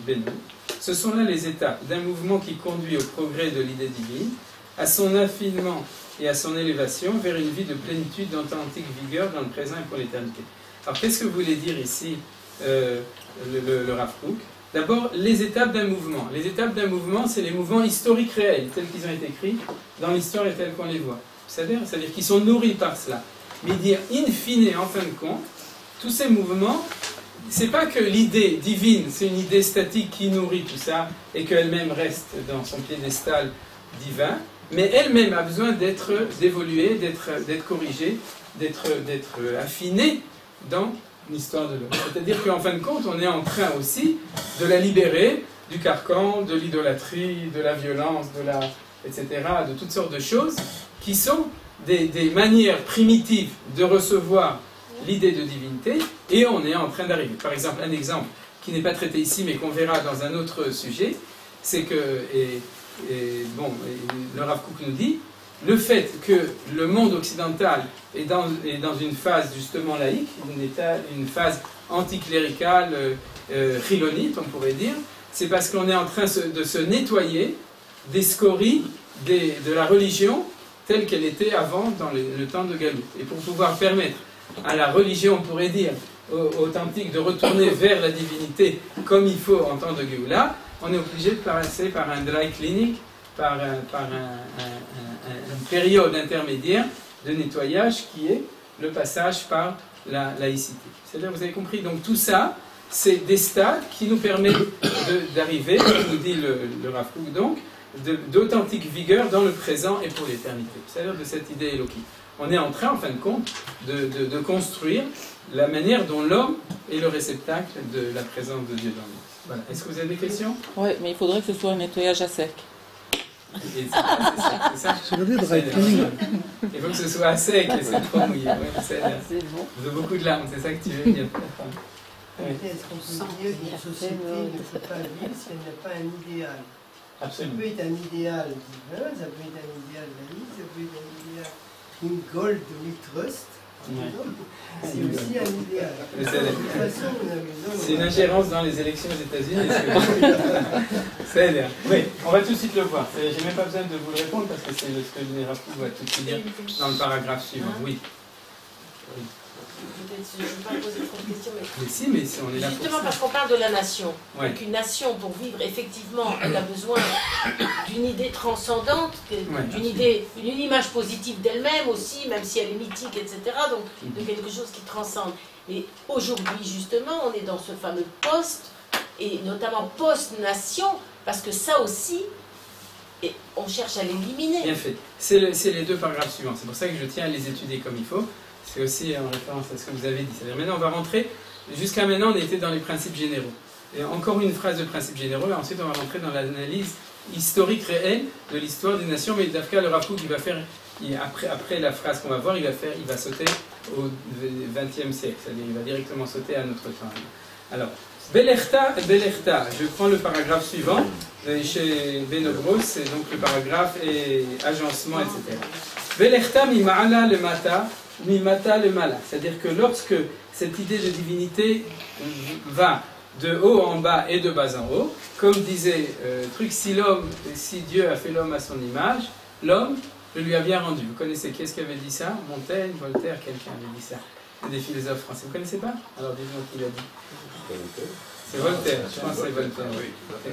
Beno, ce sont là les étapes d'un mouvement qui conduit au progrès de l'idée divine, à son affinement et à son élévation vers une vie de plénitude d'authentique vigueur dans le présent et pour l'éternité. Alors qu'est-ce que voulait dire ici le Rav Kook? D'abord, les étapes d'un mouvement. Les étapes d'un mouvement, c'est les mouvements historiques réels, tels qu'ils ont été écrits dans l'histoire et tels qu'on les voit. C'est-à-dire qu'ils sont nourris par cela. Mais dire, in fine, en fin de compte, tous ces mouvements, c'est pas que l'idée divine, c'est une idée statique qui nourrit tout ça et qu'elle-même reste dans son piédestal divin, mais elle-même a besoin d'évoluer, d'être corrigée, d'être affinée dans l'histoire de l'homme. C'est-à-dire qu'en fin de compte, on est en train aussi de la libérer du carcan, de l'idolâtrie, de la violence, etc., de toutes sortes de choses qui sont des manières primitives de recevoir l'idée de divinité, et on est en train d'arriver. Par exemple, un exemple qui n'est pas traité ici, mais qu'on verra dans un autre sujet, c'est que, le Rav Kook nous dit, le fait que le monde occidental est dans une phase justement laïque, une phase anticléricale, chilonite, on pourrait dire, c'est parce qu'on est en train de se nettoyer des scories de la religion telle qu'elle était avant dans le temps de Galout. Et pour pouvoir permettre à la religion, on pourrait dire, authentique de retourner vers la divinité comme il faut en temps de Géoula, on est obligé de passer par un dry cleaning, par une période intermédiaire de nettoyage qui est le passage par la laïcité. C'est-à-dire, vous avez compris, donc tout ça, c'est des stades qui nous permettent d'arriver, comme nous dit le Rav Kook, donc, d'authentique vigueur dans le présent et pour l'éternité. C'est-à-dire de cette idée éloquée. On est en train, en fin de compte, de construire la manière dont l'homme est le réceptacle de la présence de Dieu dans nous. Voilà. Est-ce que vous avez des questions? Oui, mais il faudrait que ce soit un nettoyage à sec. C'est ça. Il faut que ce soit à sec et c'est trop mouillé. Ouais, c'est bon. Vous avez beaucoup de larmes, c'est ça que tu veux dire. Est-ce qu'on peut dire qu'une société ne peut pas vivre si elle n'a pas un idéal? Absolument. Ça peut être un idéal divin, ça peut être un idéal laïque, ça peut être un idéal in gold trust. C'est aussi un idéal. C'est une ingérence dans les élections aux États-Unis. C'est oui, on va tout de suite le voir. J'ai même pas besoin de vous le répondre parce que c'est ce que le Rav Kook va tout de suite dire dans le paragraphe suivant. Oui. Peut-être je ne vais pas poser trop de questions, mais si, mais si on est là pour justement ça. Parce qu'on parle de la nation. Ouais. Donc une nation, pour vivre, effectivement, elle a besoin d'une idée transcendante, d'une image positive d'elle-même aussi, même si elle est mythique, etc. Donc de quelque chose qui transcende. Mais aujourd'hui, justement, on est dans ce fameux poste, et notamment post-nation, parce que ça aussi, on cherche à l'éliminer. Bien fait. C'est les deux paragraphes suivants. C'est pour ça que je tiens à les étudier comme il faut. C'est aussi en référence à ce que vous avez dit. C'est-à-dire maintenant, on va rentrer. Jusqu'à maintenant, on était dans les principes généraux. Et encore une phrase de principes généraux, et ensuite, on va rentrer dans l'analyse historique réelle de l'histoire des nations. Mais Dafka, le Rav Kook, il va faire, après la phrase qu'on va voir, il va sauter au XXe siècle. C'est-à-dire, il va directement sauter à notre temps. Alors, Belerta, je prends le paragraphe suivant, chez Benobros, c'est donc le paragraphe et agencement, etc. Belerta mi ma'ala le mata, mi mata le mala. C'est-à-dire que lorsque cette idée de divinité va de haut en bas et de bas en haut, comme disait si Dieu a fait l'homme à son image, l'homme le lui a bien rendu. Vous connaissez qui est-ce qui avait dit ça? Montaigne, Voltaire, quelqu'un avait dit ça. C'est des philosophes français. Vous ne connaissez pas? Alors dites-moi qui l'a dit. C'est Voltaire, je pense que c'est Voltaire. Oui.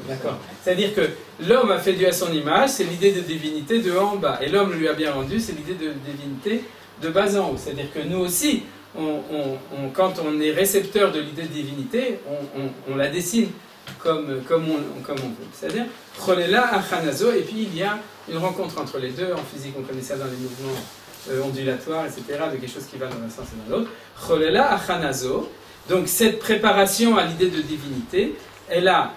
D'accord. C'est-à-dire que l'homme a fait Dieu à son image, c'est l'idée de divinité de haut en bas. Et l'homme lui a bien rendu, c'est l'idée de divinité de bas en haut. C'est-à-dire que nous aussi, quand on est récepteur de l'idée de divinité, on la dessine comme on veut. C'est-à-dire, Cholela Achanazo, et puis il y a une rencontre entre les deux. En physique, on connaît ça dans les mouvements ondulatoires, etc., de quelque chose qui va dans un sens et dans l'autre. Cholela Achanazo. Donc cette préparation à l'idée de divinité, elle a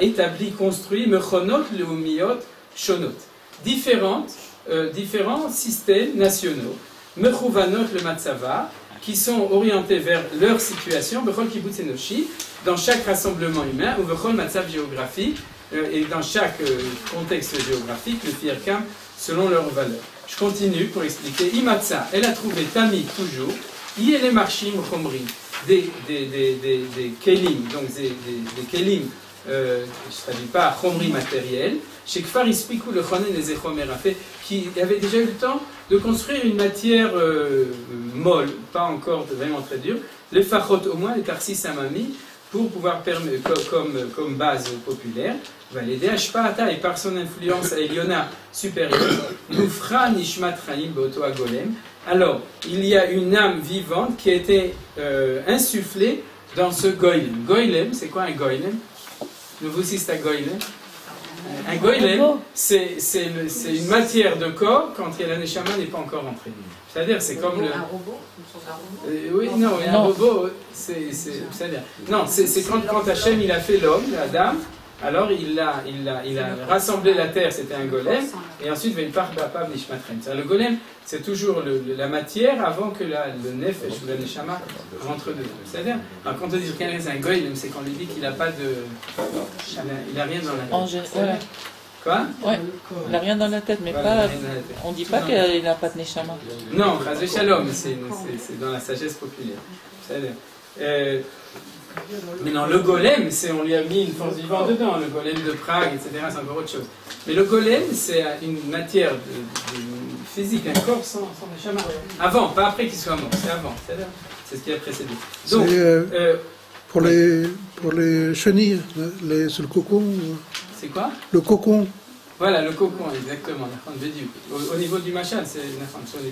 établi, construit Mechonot Leumiyot Shonot. Différents systèmes nationaux, Mechouvanot le Matzava, qui sont orientés vers leur situation, Bechol Kibbutz Enoshi, dans chaque rassemblement humain, ou Bechol Matzav géographique, et dans chaque contexte géographique, le Firkam, selon leurs valeurs. Je continue pour expliquer. Imatza, elle a trouvé Tamik toujours, Yele Marshim Chomri. Des kelim, donc des kelim, je ne traduis pas chomri matériel, chez Kfar Ispikou le chonen les echomerafé, qui avait déjà eu le temps de construire une matière molle, pas encore vraiment très dure, les fachot au moins, les tarsis amami, pour pouvoir permettre, comme base populaire, va l'aider à Shpa'ata et par son influence à Eliona supérieure, Noufra Nishmat Chaim Beoto Golem. Alors, il y a une âme vivante qui a été insufflée dans ce goylem. Goylem, c'est quoi un goylem? Nous aussi, c'est un goylem. Un goylem, c'est une matière de corps quand la neshama n'est pas encore entrée. C'est-à-dire, c'est comme le... Un robot? Oui, non, un robot, c'est-à-dire... Non, c'est quand Hachem, il a fait l'homme, l'Adam, alors il a rassemblé la terre, c'était un golem, et ensuite il part Bapav Nishmatrem. Le golem, c'est toujours la matière avant que le nefesh ou la neshama rentre dedans. C'est-à-dire, quand on dit qu'un est un golem, c'est qu'on lui dit qu'il n'a pas de... Il n'a rien dans la tête. Quoi? Ouais, il n'a rien dans la tête, mais voilà, pas. On dit pas qu'il n'a pas de Neshama. Non, Chazé Shalom, c'est dans la sagesse populaire. Mais non, le golem, on lui a mis une force vivante dedans, le golem de Prague, etc., c'est encore autre chose. Mais le golem, c'est une matière physique, un corps sans Neshama. Avant, pas après qu'il soit mort, c'est avant, c'est ce qui a précédé. Donc, pour les chenilles, c'est le cocon. C'est quoi? Le cocon. Voilà, le cocon, exactement. Au niveau du machin, c'est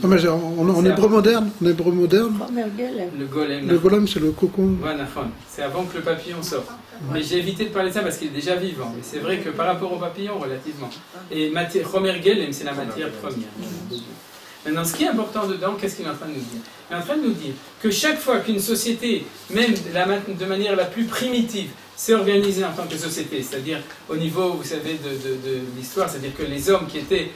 ah, mais en hébreu moderne, le golem. Le golem, c'est le cocon. Voilà, c'est avant que le papillon sorte. Mais j'ai évité de parler de ça parce qu'il est déjà vivant. Mais c'est vrai que par rapport au papillon, relativement. Et Chomer Gelem, c'est la matière première. Maintenant, ce qui est important dedans, qu'est-ce qu'il est en train de nous dire? Il est en train de nous dire que chaque fois qu'une société, même de manière la plus primitive, s'est organisée en tant que société, c'est-à-dire au niveau, vous savez, de l'histoire, c'est-à-dire que les hommes qui étaient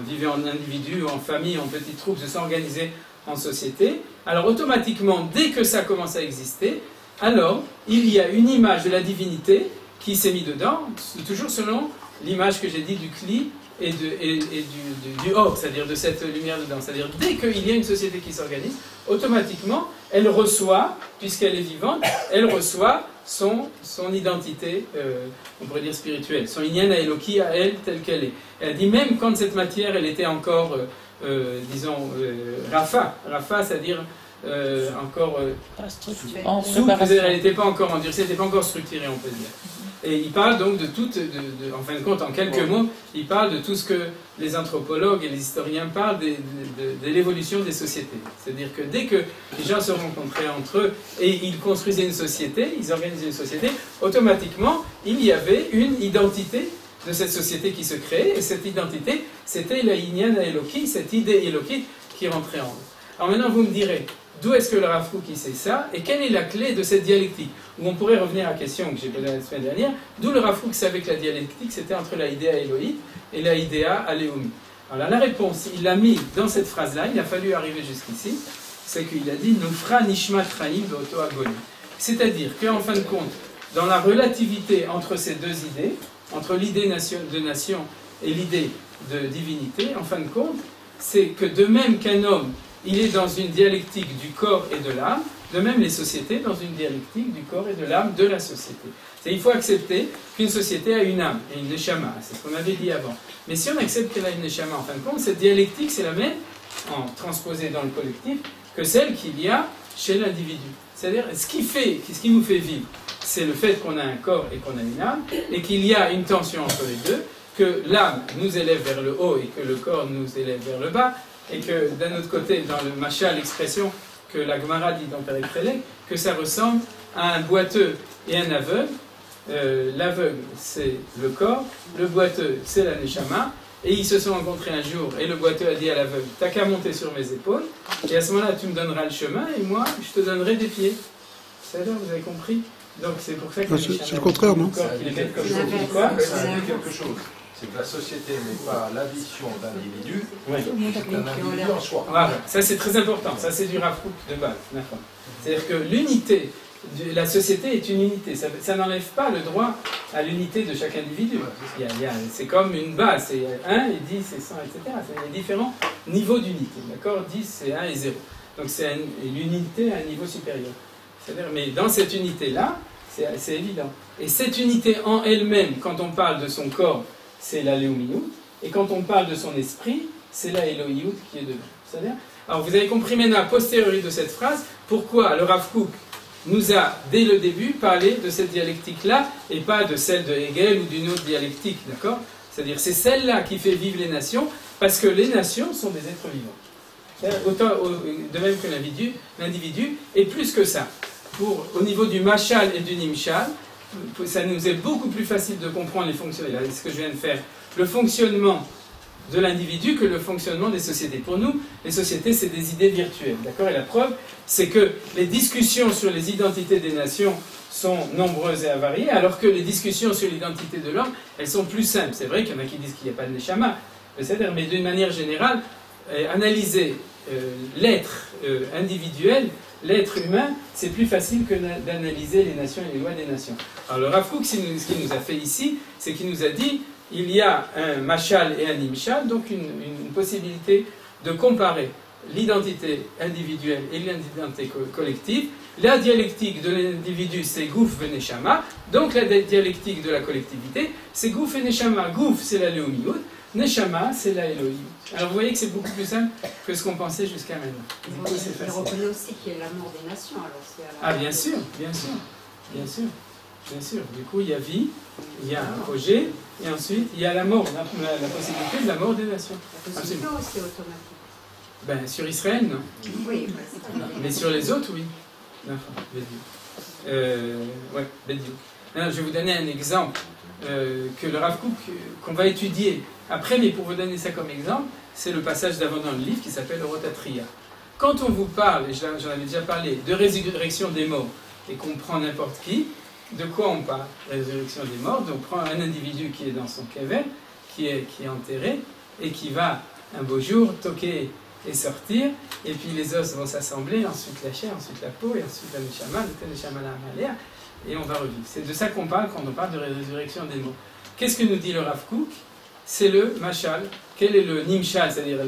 vivaient en individus, en famille, en petites troupes, se sont organisés en société, alors automatiquement, dès que ça commence à exister, alors il y a une image de la divinité qui s'est mise dedans, toujours selon l'image que j'ai dit du Kli, et du Or, c'est-à-dire de cette lumière dedans. C'est-à-dire dès qu'il y a une société qui s'organise, automatiquement, elle reçoit, puisqu'elle est vivante, elle reçoit son identité, on pourrait dire spirituelle, son Inyan Eloki à elle, telle qu'elle est. Elle dit même quand cette matière, elle était encore, disons, Rafa, c'est-à-dire encore elle n'était pas encore endurcie, elle n'était pas encore structurée, on peut dire. Et il parle donc de tout, en fin de compte, en quelques mots, il parle de tout ce que les anthropologues et les historiens parlent de l'évolution des sociétés. C'est-à-dire que dès que les gens se rencontraient entre eux et ils construisaient une société, ils organisaient une société, automatiquement, il y avait une identité de cette société qui se créait, et cette identité, c'était la Inyan Eloki, cette idée Eloki qui rentrait en eux. Alors maintenant, vous me direz, d'où est-ce que le Rav Kook sait ça, et quelle est la clé de cette dialectique? Où on pourrait revenir à la question que j'ai posée la semaine dernière, d'où le Rav Kook savait que la dialectique, c'était entre la idéa Elohit et la idéa Aléomi. Alors la réponse, il l'a mis dans cette phrase-là, il a fallu arriver jusqu'ici, c'est qu'il a dit « Nufra nishmat chaim ve'oto agoli ». C'est-à-dire qu'en fin de compte, dans la relativité entre ces deux idées, entre l'idée de nation et l'idée de divinité, en fin de compte, c'est que de même qu'un homme, il est dans une dialectique du corps et de l'âme, de même les sociétés dans une dialectique du corps et de l'âme de la société. Il faut accepter qu'une société a une âme et une neshama, c'est ce qu'on avait dit avant. Mais si on accepte qu'elle a une neshama, en fin de compte, cette dialectique, c'est la même, en transposée dans le collectif, que celle qu'il y a chez l'individu. C'est-à-dire, ce qui nous fait vivre, c'est le fait qu'on a un corps et qu'on a une âme, et qu'il y a une tension entre les deux, que l'âme nous élève vers le haut et que le corps nous élève vers le bas, et que d'un autre côté, dans le Macha, l'expression que la Gemara dit dans Perek Relek, que ça ressemble à un boiteux et un aveugle. L'aveugle, c'est le corps, le boiteux, c'est la Neshama, et ils se sont rencontrés un jour, et le boiteux a dit à l'aveugle, t'as qu'à monter sur mes épaules, et à ce moment-là, tu me donneras le chemin, et moi, je te donnerai des pieds. C'est là, vous avez compris? Donc c'est pour ça que c'est le contraire, non? Ça veut dire quelque chose. C'est que la société n'est pas l'addition d'individus, c'est un individu en soi. Voilà, ça c'est très important, ça c'est du Rav Kook de base. C'est-à-dire que l'unité, la société est une unité, ça n'enlève pas le droit à l'unité de chaque individu. C'est comme une base, c'est 1 et 10 et 100, etc. Il y a différents niveaux d'unité, d'accord? 10 c'est 1 et 0. Donc c'est l'unité à un niveau supérieur. Mais dans cette unité-là, c'est évident. Et cette unité en elle-même, quand on parle de son corps, c'est la Léomiout, et quand on parle de son esprit, c'est la Elohiout qui est dedans. Alors vous avez compris maintenant, a posteriori de cette phrase, pourquoi le Rav Kook nous a, dès le début, parlé de cette dialectique-là, et pas de celle de Hegel ou d'une autre dialectique, d'accord? C'est-à-dire, c'est celle-là qui fait vivre les nations, parce que les nations sont des êtres vivants. Autant, de même que l'individu, et plus que ça. Au niveau du Machal et du Nimshal, ça nous est beaucoup plus facile de comprendre les fonctionnements, ce que je viens de faire, le fonctionnement de l'individu que le fonctionnement des sociétés. Pour nous, les sociétés, c'est des idées virtuelles, d'accord? Et la preuve, c'est que les discussions sur les identités des nations sont nombreuses et avariées, alors que les discussions sur l'identité de l'homme, elles sont plus simples. C'est vrai qu'il y en a qui disent qu'il n'y a pas de Neshama, mais d'une manière générale, analyser l'être individuel l'être humain, c'est plus facile que d'analyser les nations et les lois des nations. Alors le Rav Kook, ce qu'il nous a fait ici, c'est qu'il nous a dit, il y a un machal et un nimshal, donc une possibilité de comparer l'identité individuelle et l'identité collective. La dialectique de l'individu, c'est Gouf et Neshama, donc la dialectique de la collectivité, c'est Gouf et Neshama. Gouf, c'est la Léomiout, Neshama, c'est la Elohim. Alors vous voyez que c'est beaucoup plus simple que ce qu'on pensait jusqu'à maintenant. Du coup, c'est facile. On reconnaît aussi qu'il y a l'amour des nations. Ah, bien sûr, bien sûr, bien sûr, bien sûr. Du coup, il y a vie, il y a un projet, et ensuite, il y a la mort, la possibilité de la mort des nations. La possibilité aussi automatique. Ben, sur Israël, non. Oui, mais sur les autres, oui. Ouais, Bediou. Je vais vous donner un exemple que le Rav Kook, qu'on va étudier après, mais pour vous donner ça comme exemple, c'est le passage d'avant dans le livre qui s'appelle le Rotatria. Quand on vous parle, et j'en avais déjà parlé, de résurrection des morts, et qu'on prend n'importe qui, de quoi on parle? Résurrection des morts, donc on prend un individu qui est dans son kever, qui est enterré, et qui va un beau jour toquer et sortir, et puis les os vont s'assembler, ensuite la chair, ensuite la peau, et ensuite la neshama, le neshama la malère, et on va revivre. C'est de ça qu'on parle quand on parle de résurrection des morts. Qu'est-ce que nous dit le Rav Kook? C'est le mashal. Quel est le nimshal, c'est-à-dire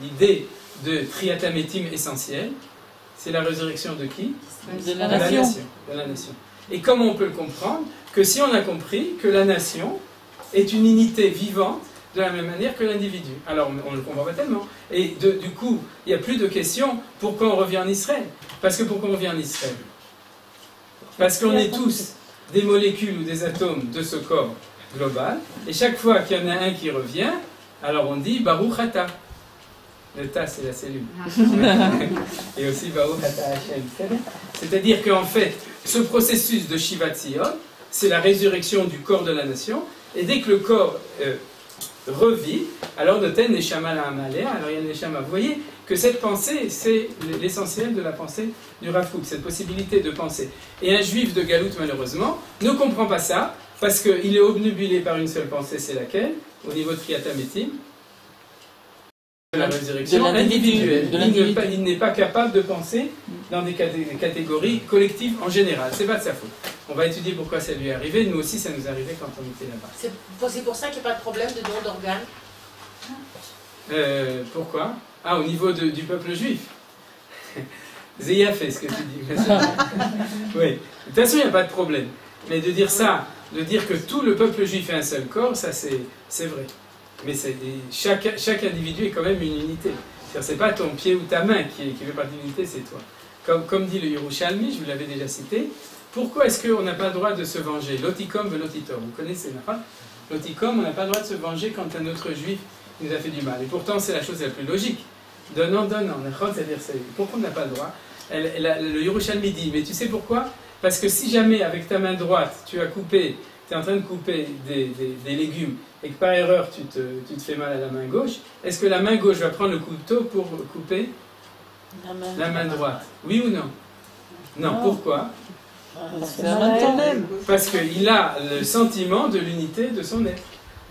l'idée de triatamétim essentiel? C'est la résurrection de qui? De la nation. De la nation. Et comment on peut le comprendre? Que si on a compris que la nation est une unité vivante de la même manière que l'individu. Alors, on ne le comprend pas tellement. Et du coup, il n'y a plus de question pourquoi on revient en Israël. Parce que pourquoi on revient en Israël? Parce qu'on est tous des molécules ou des atomes de ce corps global, et chaque fois qu'il y en a un qui revient, alors on dit Baruch Ata. Le Ta, c'est la cellule. Et aussi Baruch Ata Hashem. C'est-à-dire qu'en fait, ce processus de Shivat Sion, c'est la résurrection du corps de la nation, et dès que le corps revit, alors Noten Neshama la Amalea, alors il y a Neshama. Vous voyez que cette pensée, c'est l'essentiel de la pensée du Rav Kook, cette possibilité de penser. Et un juif de Galout, malheureusement, ne comprend pas ça, parce qu'il est obnubilé par une seule pensée, c'est laquelle? Au niveau de Triatamétim, de la résurrection individuelle. Il n'est pas capable de penser dans des catégories collectives en général. C'est pas de sa faute. On va étudier pourquoi ça lui est arrivé. Nous aussi, ça nous arrivait quand on était là-bas. C'est pour ça qu'il n'y a pas de problème de don d'organes. Pourquoi? Ah, au niveau du peuple juif. Zéia fait ce que tu dis. Oui. De toute façon, il n'y a pas de problème. Mais de dire ça, de dire que tout le peuple juif est un seul corps, ça c'est vrai. Mais chaque individu est quand même une unité. C'est pas ton pied ou ta main qui fait partie de l'unité, c'est toi. Comme dit le Yerushalmi, je vous l'avais déjà cité, pourquoi est-ce qu'on n'a pas le droit de se venger? L'otikom ve l'otitor. Vous connaissez, n'est-ce pas? L'otikom, on n'a pas le droit de se venger quand un autre juif nous a fait du mal. Et pourtant, c'est la chose la plus logique. Donnant, donnant. C'est-à-dire, pourquoi on n'a pas le droit? Le Yerushalmi dit, mais tu sais pourquoi? Parce que si jamais, avec ta main droite, tu es en train de couper des légumes, et que par erreur, tu te fais mal à la main gauche, est-ce que la main gauche va prendre le couteau pour couper la main droite? Oui ou non? Non. Pourquoi? Parce qu'il a le sentiment de l'unité de son être.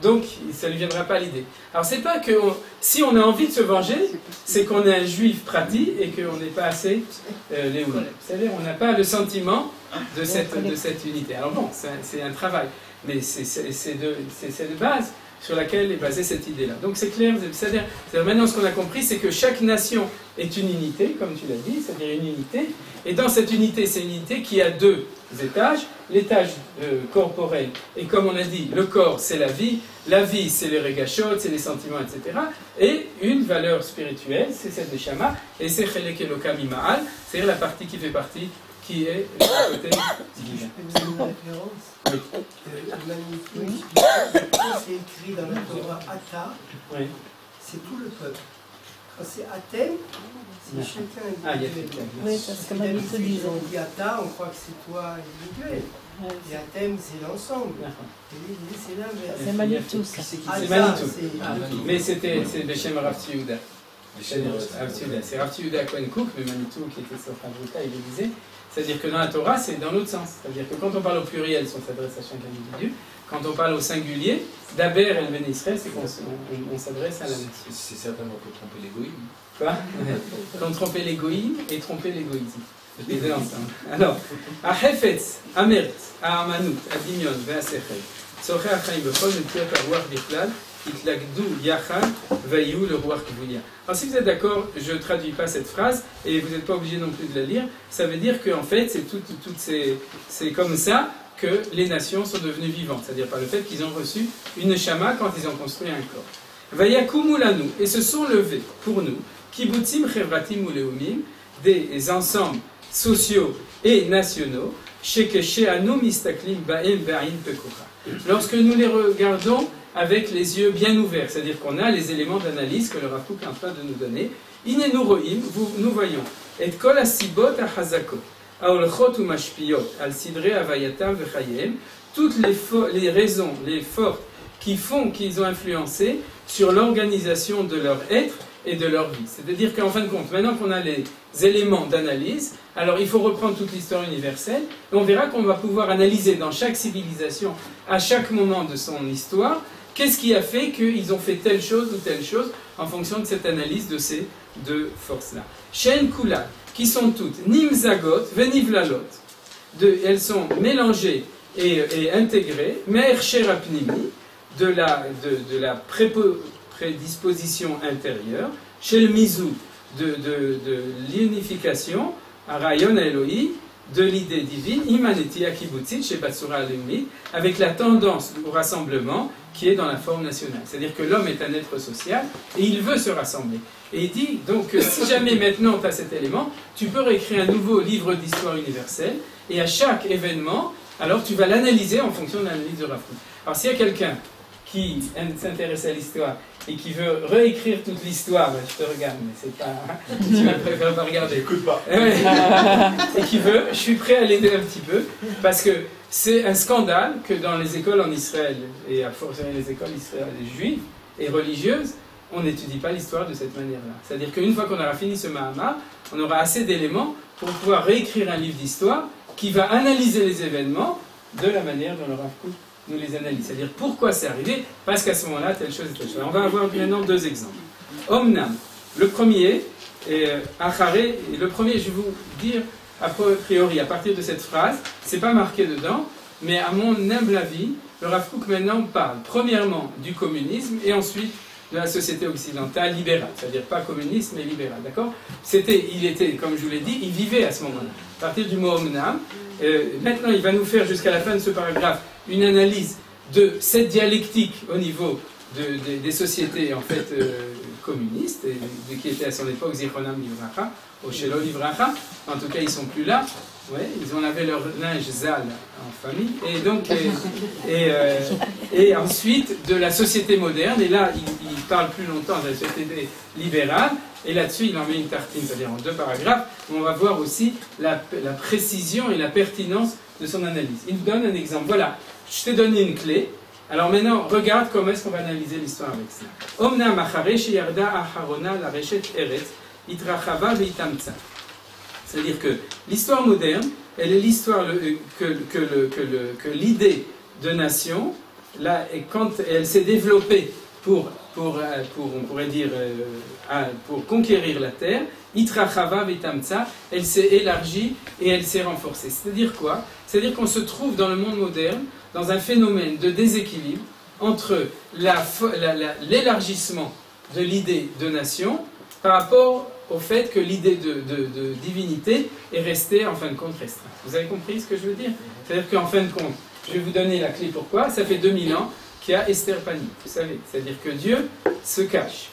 Donc, ça ne lui viendra pas à l'idée. Alors, c'est pas que si on a envie de se venger, c'est qu'on est un juif pratique et qu'on n'est pas assez les Vous savez, on n'a pas le sentiment de cette unité. Alors bon, c'est un travail, mais c'est de base sur laquelle est basée cette idée-là. Donc c'est clair, c'est-à-dire maintenant ce qu'on a compris, c'est que chaque nation est une unité, comme tu l'as dit, c'est-à-dire une unité, et dans cette unité, c'est une unité qui a deux étages, l'étage corporel, et comme on a dit, le corps c'est la vie c'est les régachot, c'est les sentiments, etc., et une valeur spirituelle, c'est cette neshama, et c'est chelek elokam ima'al, c'est-à-dire la partie qui fait partie, qui est le côté divin. Oui. C'est écrit dans la Torah Ata, oui. C'est tout le peuple. Quand c'est Atem, c'est chacun individuel. Oui, parce que Manitou disait. On dit Ata, on croit que c'est toi individuel. Et Atem, c'est l'ensemble. Et c'est l'inverse. C'est Manitou, ça. C'est Manitou. Mais c'est Beshem Rav Tziyuda. C'est Rav Tziyuda Kohen Kook, mais Manitou qui était sur Favruta, il le disait. C'est-à-dire que dans la Torah, c'est dans l'autre sens. C'est-à-dire que quand on parle au pluriel, on s'adresse à chaque individu. Quand on parle au singulier, d'Aber et le Ben Israël, c'est qu'on s'adresse à la nation. C'est certainement pour tromper l'égoïsme. Quoi? Quand tromper l'égoïsme et tromper l'égoïsme. les deux ensemble. Alors, Ahefetz, Amert, Ahamanut, Adimion, Veasechel, Soche Achaim, Bechol, Netiot, Aruach, Bichlal, Itlagdu, Yachal, Vayu, le Ruach Kvulia. Alors, si vous êtes d'accord, je ne traduis pas cette phrase, et vous n'êtes pas obligé non plus de la lire, ça veut dire qu'en fait, c'est comme ça que les nations sont devenues vivantes, c'est-à-dire par le fait qu'ils ont reçu une shama quand ils ont construit un corps. Vayakumulanu, et se sont levés pour nous, Kibbutzim, Chevratim ou Leumim, des ensembles sociaux et nationaux, lorsque nous les regardons avec les yeux bien ouverts, c'est-à-dire qu'on a les éléments d'analyse que le Rav Kook est en train de nous donner, nous voyons, et kol asibot achazakot, aolchot ou mashpiyot, al sidre avayatam vechayem, toutes les raisons, les fortes, qui font qu'ils ont influencé sur l'organisation de leur être et de leur vie. C'est-à-dire qu'en fin de compte, maintenant qu'on a les éléments d'analyse, alors il faut reprendre toute l'histoire universelle, et on verra qu'on va pouvoir analyser dans chaque civilisation, à chaque moment de son histoire, qu'est-ce qui a fait qu'ils ont fait telle chose ou telle chose, en fonction de cette analyse de ces deux forces-là. Shen Kula, qui sont toutes Nimzagot, Venivlalot, elles sont mélangées et intégrées, Me'er Sherapnimi, de la prédisposition intérieure, chez le Mizou, de l'unification, à Rayon Eloi, de l'idée divine, Imaneti Akibutzit, chez Batsura Alemi, avec la tendance au rassemblement qui est dans la forme nationale. C'est-à-dire que l'homme est un être social et il veut se rassembler. Et il dit donc que si jamais maintenant tu as cet élément, tu peux réécrire un nouveau livre d'histoire universelle et à chaque événement, alors tu vas l'analyser en fonction de l'analyse de Rav Kook. Alors s'il y a quelqu'un qui s'intéresse à l'histoire et qui veut réécrire toute l'histoire, ben, je te regarde, mais c'est pas... tu vas préférer pas regarder. Écoute pas. Et qui veut, je suis prêt à l'aider un petit peu, parce que c'est un scandale que dans les écoles en Israël, et à force les écoles juives et religieuses, on n'étudie pas l'histoire de cette manière-là. C'est-à-dire qu'une fois qu'on aura fini ce Mahamar, on aura assez d'éléments pour pouvoir réécrire un livre d'histoire qui va analyser les événements de la manière dont le Rav Kook nous les analyse. C'est-à-dire pourquoi c'est arrivé, parce qu'à ce moment-là, telle chose et telle chose. On va avoir maintenant deux exemples. Omnam, le premier, Acharé, le premier, je vais vous dire, a priori, à partir de cette phrase, c'est pas marqué dedans, mais à mon humble avis, le Rav Kook maintenant parle, premièrement, du communisme, et ensuite de la société occidentale libérale, c'est-à-dire pas communiste, mais libérale, d'accord ? Il était, comme je vous l'ai dit, il vivait à ce moment-là. À partir du mot Omnam, maintenant, il va nous faire, jusqu'à la fin de ce paragraphe, une analyse de cette dialectique au niveau des sociétés en fait communistes, qui étaient à son époque Zichronam Livracha, au Shelo Livracha, en tout cas ils sont plus là, ouais, ils en avaient leur linge zal en famille, et donc et ensuite de la société moderne, et là il parle plus longtemps de la société libérale, et là-dessus il en met une tartine, c'est-à-dire en deux paragraphes, où on va voir aussi la précision et la pertinence de son analyse. Il nous donne un exemple, voilà, je t'ai donné une clé. Alors maintenant, regarde comment est-ce qu'on va analyser l'histoire avec ça. Omna machare sheyarda acharona la reshet eretz itrachava veitamtsa. C'est-à-dire que l'histoire moderne, elle est l'histoire que l'idée de nation, là, et quand elle s'est développée pour on pourrait dire, pour conquérir la terre, itrachava veitamtsa, elle s'est élargie et elle s'est renforcée. C'est-à-dire quoi? C'est-à-dire qu'on se trouve dans le monde moderne dans un phénomène de déséquilibre entre l'élargissement de l'idée de nation par rapport au fait que l'idée de divinité est restée en fin de compte restreinte. Vous avez compris ce que je veux dire? C'est-à-dire qu'en fin de compte, je vais vous donner la clé pourquoi. Ça fait 2000 ans qu'il y a Esther Pani, vous savez. C'est-à-dire que Dieu se cache,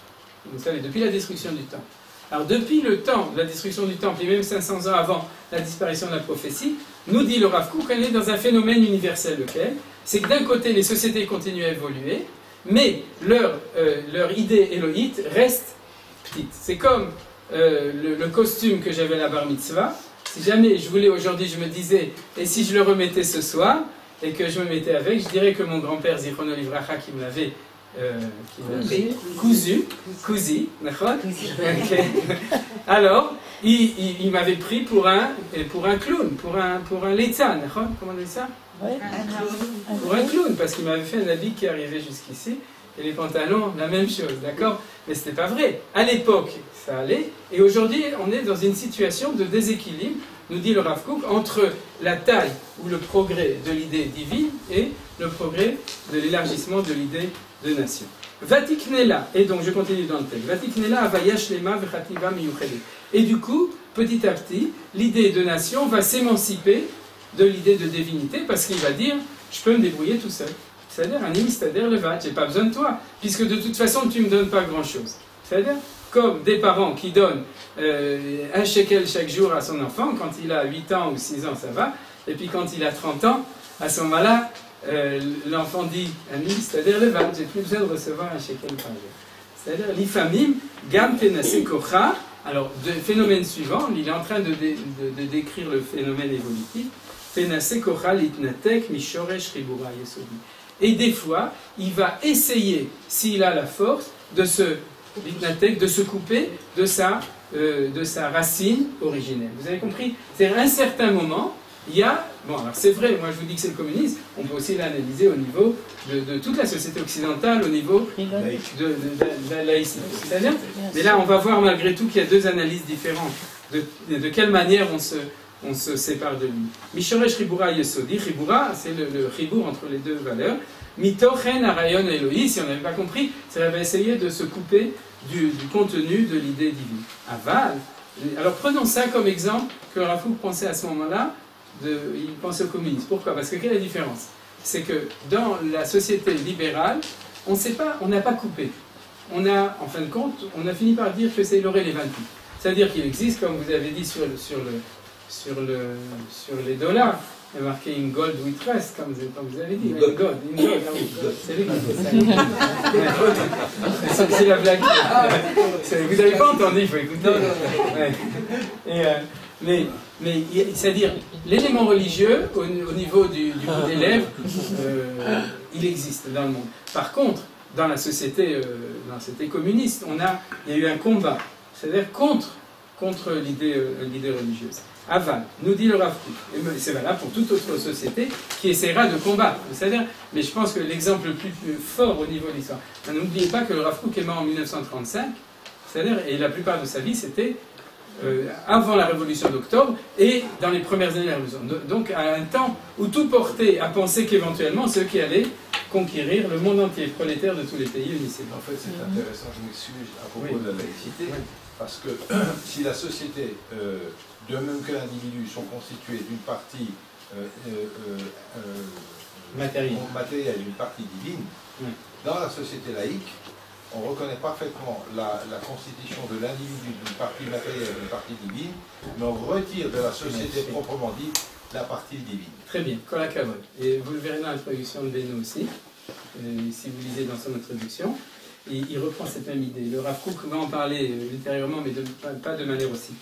vous savez, depuis la destruction du temple. Alors depuis le temps de la destruction du temple, et même 500 ans avant la disparition de la prophétie, nous dit le Rav Kook qu'on est dans un phénomène universel, lequel c'est que d'un côté les sociétés continuent à évoluer, mais leur idée élohite reste petite. C'est comme le costume que j'avais à la bar mitzvah. Si jamais je voulais aujourd'hui, je me disais, et si je le remettais ce soir, et que je me mettais avec, je dirais que mon grand-père Zichrono Livracha qui me l'avait cousu, d'accord? Okay. Alors, il m'avait pris pour un clown, pour un leitzan, comment on dit ça? Ouais. Pour un clown, parce qu'il m'avait fait un habit qui arrivait jusqu'ici, et les pantalons, la même chose, d'accord? Mais c'était pas vrai. À l'époque, ça allait, et aujourd'hui, on est dans une situation de déséquilibre nous dit le Rav Kook, entre la taille ou le progrès de l'idée divine et le progrès de l'élargissement de l'idée de nation. Vatiknela, et donc je continue dans le texte, Vatiknela avayash lema vechativa miyuchedet. Et du coup, petit à petit, l'idée de nation va s'émanciper de l'idée de divinité parce qu'il va dire, je peux me débrouiller tout seul. C'est-à-dire, un imistader levat, j'ai pas besoin de toi, puisque de toute façon, tu me donnes pas grand-chose. C'est-à-dire, comme des parents qui donnent un shekel chaque jour à son enfant, quand il a 8 ans ou 6 ans, ça va, et puis quand il a 30 ans, à ce moment-là, l'enfant dit, c'est-à-dire le van, j'ai plus besoin de recevoir un shekel par jour. C'est-à-dire, l'ifamim, gam penase kocha, alors, phénomène suivant, il est en train de décrire le phénomène évolutif, penase kocha litnatek mishoresh ribura yesodi. Et des fois, il va essayer, s'il a la force, de se couper de sa racine originelle. Vous avez compris? C'est-à-dire, à un certain moment, il y a... Bon, alors c'est vrai, moi je vous dis que c'est le communisme, on peut aussi l'analyser au niveau de toute la société occidentale, au niveau de la laïcité. C'est-à-dire, mais là, on va voir malgré tout qu'il y a deux analyses différentes de quelle manière on se sépare de lui. Mishoresh Ribura Yesodi, Ribura, c'est le ribour entre les deux valeurs. Mitochen Arayon Elohi, si on n'avait pas compris, ça va essayer de se couper du contenu de l'idée divine. Aval. Alors prenons ça comme exemple que Rav Kook pensait à ce moment-là, il pensait au communisme. Pourquoi? Parce que quelle est la différence? C'est que dans la société libérale, on n'a pas coupé. On a, en fin de compte, on a fini par dire que c'est l'oré les 28. C'est-à-dire qu'il existe, comme vous avez dit sur les dollars, il y a marqué in gold we trust, comme vous avez dit. In gold, ah oui. C'est lui qui dit ça. C'est la blague. Vous n'avez pas entendu, il faut écouter. Ouais. Mais c'est-à-dire, l'élément religieux, au niveau du bout des lèvres, il existe dans le monde. Par contre, dans la société communiste, il y a eu un combat, c'est-à-dire contre l'idée religieuse. Aval, nous dit le Rav Kook, et c'est valable pour toute autre société qui essaiera de combattre. C'est-à-dire, mais je pense que l'exemple le plus fort au niveau de l'histoire, n'oubliez pas que le Rav Kook est mort en 1935, c'est-à-dire, et la plupart de sa vie c'était avant la Révolution d'Octobre et dans les premières années de la Révolution. Donc à un temps où tout portait à penser qu'éventuellement ceux qui allaient conquérir le monde entier, prolétaire de tous les pays unicitaires. En fait, c'est intéressant, je m'excuse à propos de la laïcité, parce que si la société, de même que l'individu, sont constitués d'une partie matérielle et d'une partie divine, dans la société laïque, on reconnaît parfaitement la constitution de l'individu d'une partie matérielle et d'une partie divine, mais on retire de la société proprement dite la partie divine. Très bien, Kolakavod. Et vous le verrez dans l'introduction de Beno aussi, si vous lisez dans son introduction. Il reprend cette même idée. Le Rav Kook va en parler ultérieurement, mais pas de manière aussi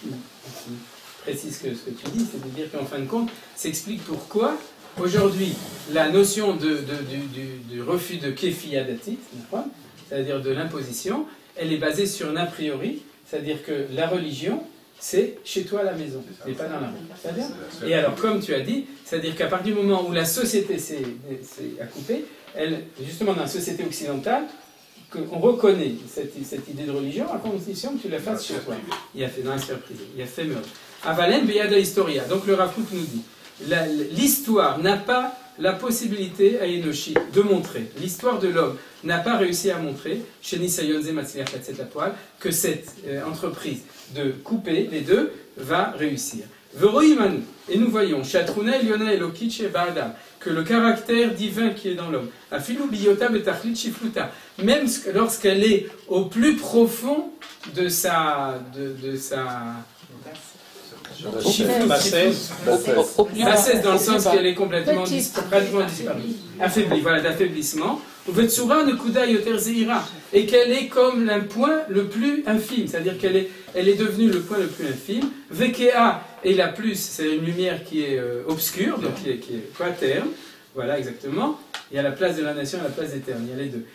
précise que ce que tu dis, c'est-à-dire qu'en fin de compte, s'explique pourquoi aujourd'hui la notion du refus de kéfi adatit, c'est-à-dire de l'imposition, elle est basée sur un a priori, c'est-à-dire que la religion, c'est chez toi à la maison, et pas dans la rue. Et alors, comme tu as dit, c'est-à-dire qu'à partir du moment où la société s'est coupée, justement dans la société occidentale, on reconnaît cette idée de religion à condition que tu la fasses chez toi. Il a fait dans la sphère privée, il a fait meurtre. Avalen beyada historia. Donc le Rav Kook nous dit, l'histoire n'a pas la possibilité à Enoshi de montrer, l'histoire de l'homme n'a pas réussi à montrer, chez Nisayonze Matzliach Latzet Lapoal, que cette entreprise de couper les deux va réussir. Veroimanu, et nous voyons, Shatruna Eliona Elokitche Ba'adam, que le caractère divin qui est dans l'homme, Afilu Biyota Betachlit Shifluta, même lorsqu'elle est au plus profond de sa bassesse dans le sens qu'elle est complètement disparue, affaiblie, voilà, d'affaiblissement, et qu'elle est comme un point le plus infime, c'est-à-dire qu'elle est devenue le point le plus infime. Vekea est la plus, c'est une lumière qui est obscure, donc qui est quaterme, voilà exactement. Il y a la place de la nation et la place des termes, il y a les deux.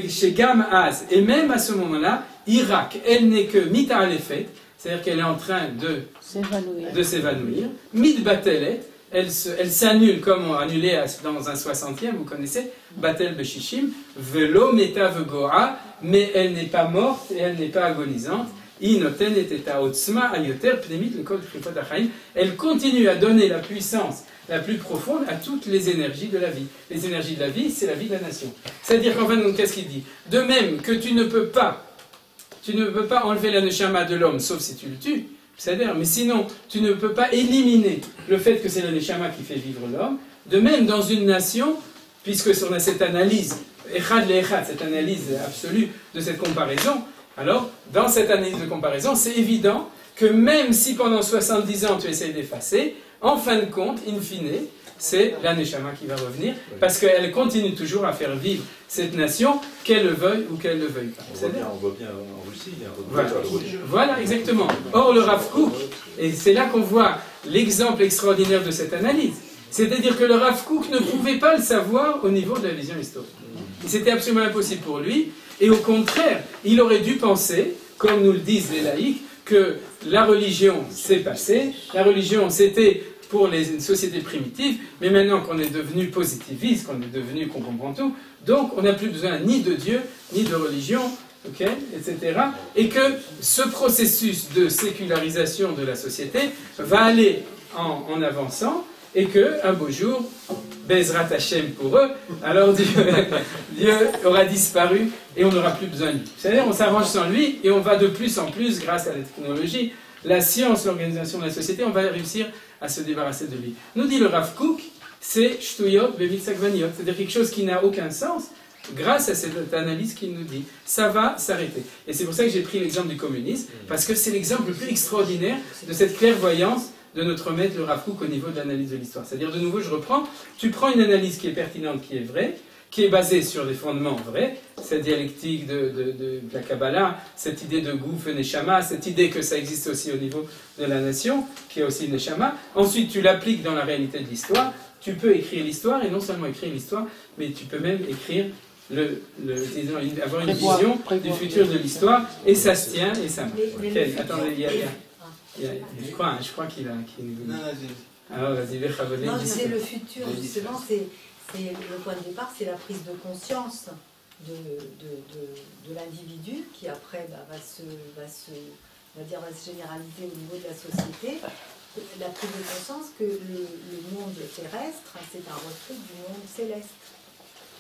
Chez Gam Az, et même à ce moment-là, Irak, elle n'est que mita alefet, c'est-à-dire qu'elle est en train de s'évanouir. Mid batelet, elle s'annule comme on annulait dans un 60e, vous connaissez, Batel Beshishim, Velo Meta Vegoa, mais elle n'est pas morte et elle n'est pas agonisante. Elle continue à donner la puissance la plus profonde à toutes les énergies de la vie. Les énergies de la vie, c'est la vie de la nation. C'est-à-dire qu'en fin de compte, qu'est-ce qu'il dit? De même que tu ne peux pas enlever la neshama de l'homme, sauf si tu le tues, c'est-à-dire, mais sinon, tu ne peux pas éliminer le fait que c'est la neshama qui fait vivre l'homme. De même, dans une nation, puisque on a cette analyse, echad le echad, cette analyse absolue de cette comparaison, alors, dans cette analyse de comparaison, c'est évident que même si pendant 70 ans tu essayes d'effacer, en fin de compte, in fine, c'est la neshama qui va revenir, parce qu'elle continue toujours à faire vivre cette nation, qu'elle le veuille ou qu'elle ne le veuille pas. On voit bien en Russie, il y a un retour religieux. Voilà, exactement. Or, le Rav Kook, et c'est là qu'on voit l'exemple extraordinaire de cette analyse, c'est-à-dire que le Rav Kook ne pouvait pas le savoir au niveau de la vision historique. C'était absolument impossible pour lui, et au contraire, il aurait dû penser, comme nous le disent les laïcs, que la religion s'est passée, la religion c'était pour les sociétés primitives, mais maintenant qu'on est devenu positiviste, qu'on comprend tout, donc on n'a plus besoin ni de Dieu, ni de religion, okay, etc. Et que ce processus de sécularisation de la société va aller en avançant, et qu'un beau jour, Bezrat Hashem pour eux, alors Dieu aura disparu et on n'aura plus besoin de lui. C'est-à-dire on s'arrange sans lui et on va de plus en plus, grâce à la technologie, la science, l'organisation de la société, on va réussir à se débarrasser de lui. Nous dit le Rav Kook, c'est Shtuyot Bevitzakvaniot, c'est-à-dire quelque chose qui n'a aucun sens, grâce à cette analyse qu'il nous dit. Ça va s'arrêter. Et c'est pour ça que j'ai pris l'exemple du communisme, parce que c'est l'exemple le plus extraordinaire de cette clairvoyance de notre maître le Rav Kook au niveau de l'analyse de l'histoire. C'est-à-dire, de nouveau, je reprends, tu prends une analyse qui est pertinente, qui est vraie, qui est basée sur des fondements vrais, cette dialectique de la Kabbalah, cette idée de Gouf et Neshama, cette idée que ça existe aussi au niveau de la nation, qui est aussi Neshama. Ensuite, tu l'appliques dans la réalité de l'histoire, tu peux écrire l'histoire, et non seulement écrire l'histoire, mais tu peux même écrire avoir une vision du futur de l'histoire, et ça se tient, et ça marche. Attendez, je crois qu'il a... Alors, vas-y, non, c'est le futur, justement, c'est le point de départ, c'est la prise de conscience de l'individu qui après va se généraliser au niveau de la société. La prise de conscience que le monde terrestre, c'est un reflet du monde céleste.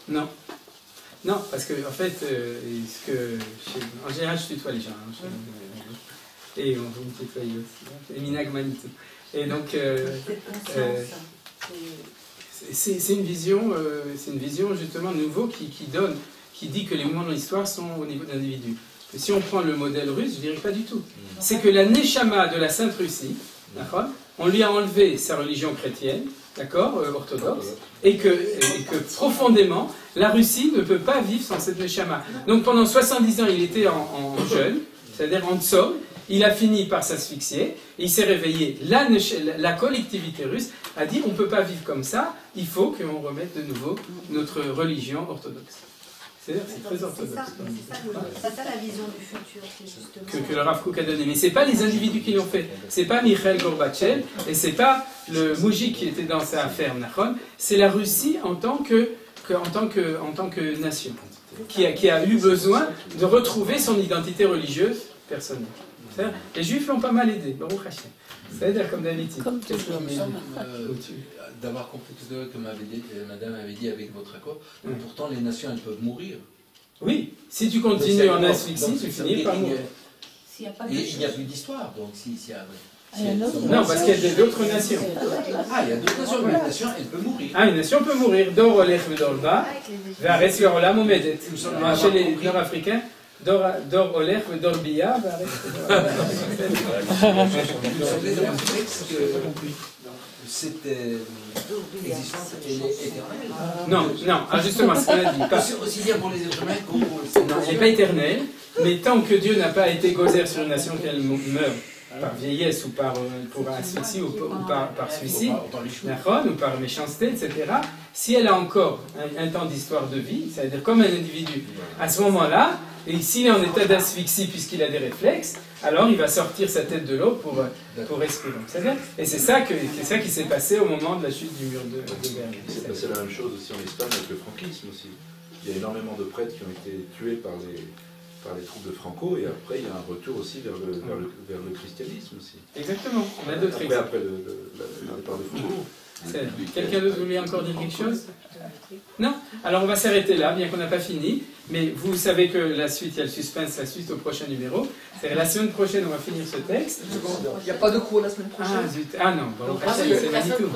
Non. Non, parce que en fait, en général, je tutoie les gens. Et on vous me tutoyez aussi. Et Minag Manitou. Et donc, c'est une vision justement nouveau qui dit que les mouvements de l'histoire sont au niveau de l'individu. Si on prend le modèle russe, je dirais pas du tout. C'est que la Neshama de la Sainte Russie, d'accord, on lui a enlevé sa religion chrétienne, d'accord, orthodoxe, et que profondément, la Russie ne peut pas vivre sans cette Neshama. Donc pendant 70 ans, il était en jeûne, c'est-à-dire en tsog. Il a fini par s'asphyxier, et il s'est réveillé. La collectivité russe a dit on ne peut pas vivre comme ça, il faut qu'on remette de nouveau notre religion orthodoxe. C'est très orthodoxe. C'est ça la vision du futur, justement. Que le Rav Kook a donné. Mais ce n'est pas les individus qui l'ont fait. Ce n'est pas Mikhail Gorbatchev, et ce n'est pas le Moujik qui était dans sa ferme, c'est la Russie en tant que nation, qui a eu besoin de retrouver son identité religieuse personnelle. Les Juifs l'ont pas mal aidé, Baruch Hashem. C'est-à-dire comme d'habitude. D'avoir compris tout à l'heure que madame avait dit avec votre accord, pourtant les nations elles peuvent mourir. Oui, si tu continues en asphyxie, tu finis par mourir. Il n'y a plus d'histoire, donc s'il y a... Non, parce qu'il y a d'autres nations. Ah, il y a d'autres nations, mais une nation, elle peut mourir. Ah, une nation peut mourir. Dor olech vedor ba, ve'aretz ve'olam omedet. Chez les Nord-Africains, Dor olech vedor bia, cette existence, elle est éternelle. Non, justement, c'est ce qu'on a dit. Aussi bien pour les êtres humains que pour les... Non, elle n'est pas éternelle, mais tant que Dieu n'a pas été gozer sur une nation qu'elle meurt par vieillesse ou pour asphyxie ou par suicide, ou par méchanceté, etc., si elle a encore un temps d'histoire de vie, c'est-à-dire comme un individu, à ce moment-là, et s'il est en état d'asphyxie puisqu'il a des réflexes, alors il va sortir sa tête de l'eau pour respirer. Et c'est ça qui s'est passé au moment de la chute du mur de Berlin. Il s'est passé la même chose aussi en Espagne avec le franquisme aussi. Il y a énormément de prêtres qui ont été tués par par les troupes de Franco, et après il y a un retour aussi vers le christianisme aussi. Exactement, on a d'autres exemples. Après le départ de Franco. Quelqu'un d'autre voulait encore dire quelque chose? Non? Alors on va s'arrêter là, bien qu'on n'a pas fini. Mais vous savez que la suite, il y a le suspense, la suite au prochain numéro. C'est la semaine prochaine, on va finir ce texte. Il n'y a pas de cours la semaine prochaine. Ah non, bon, c'est Manitou.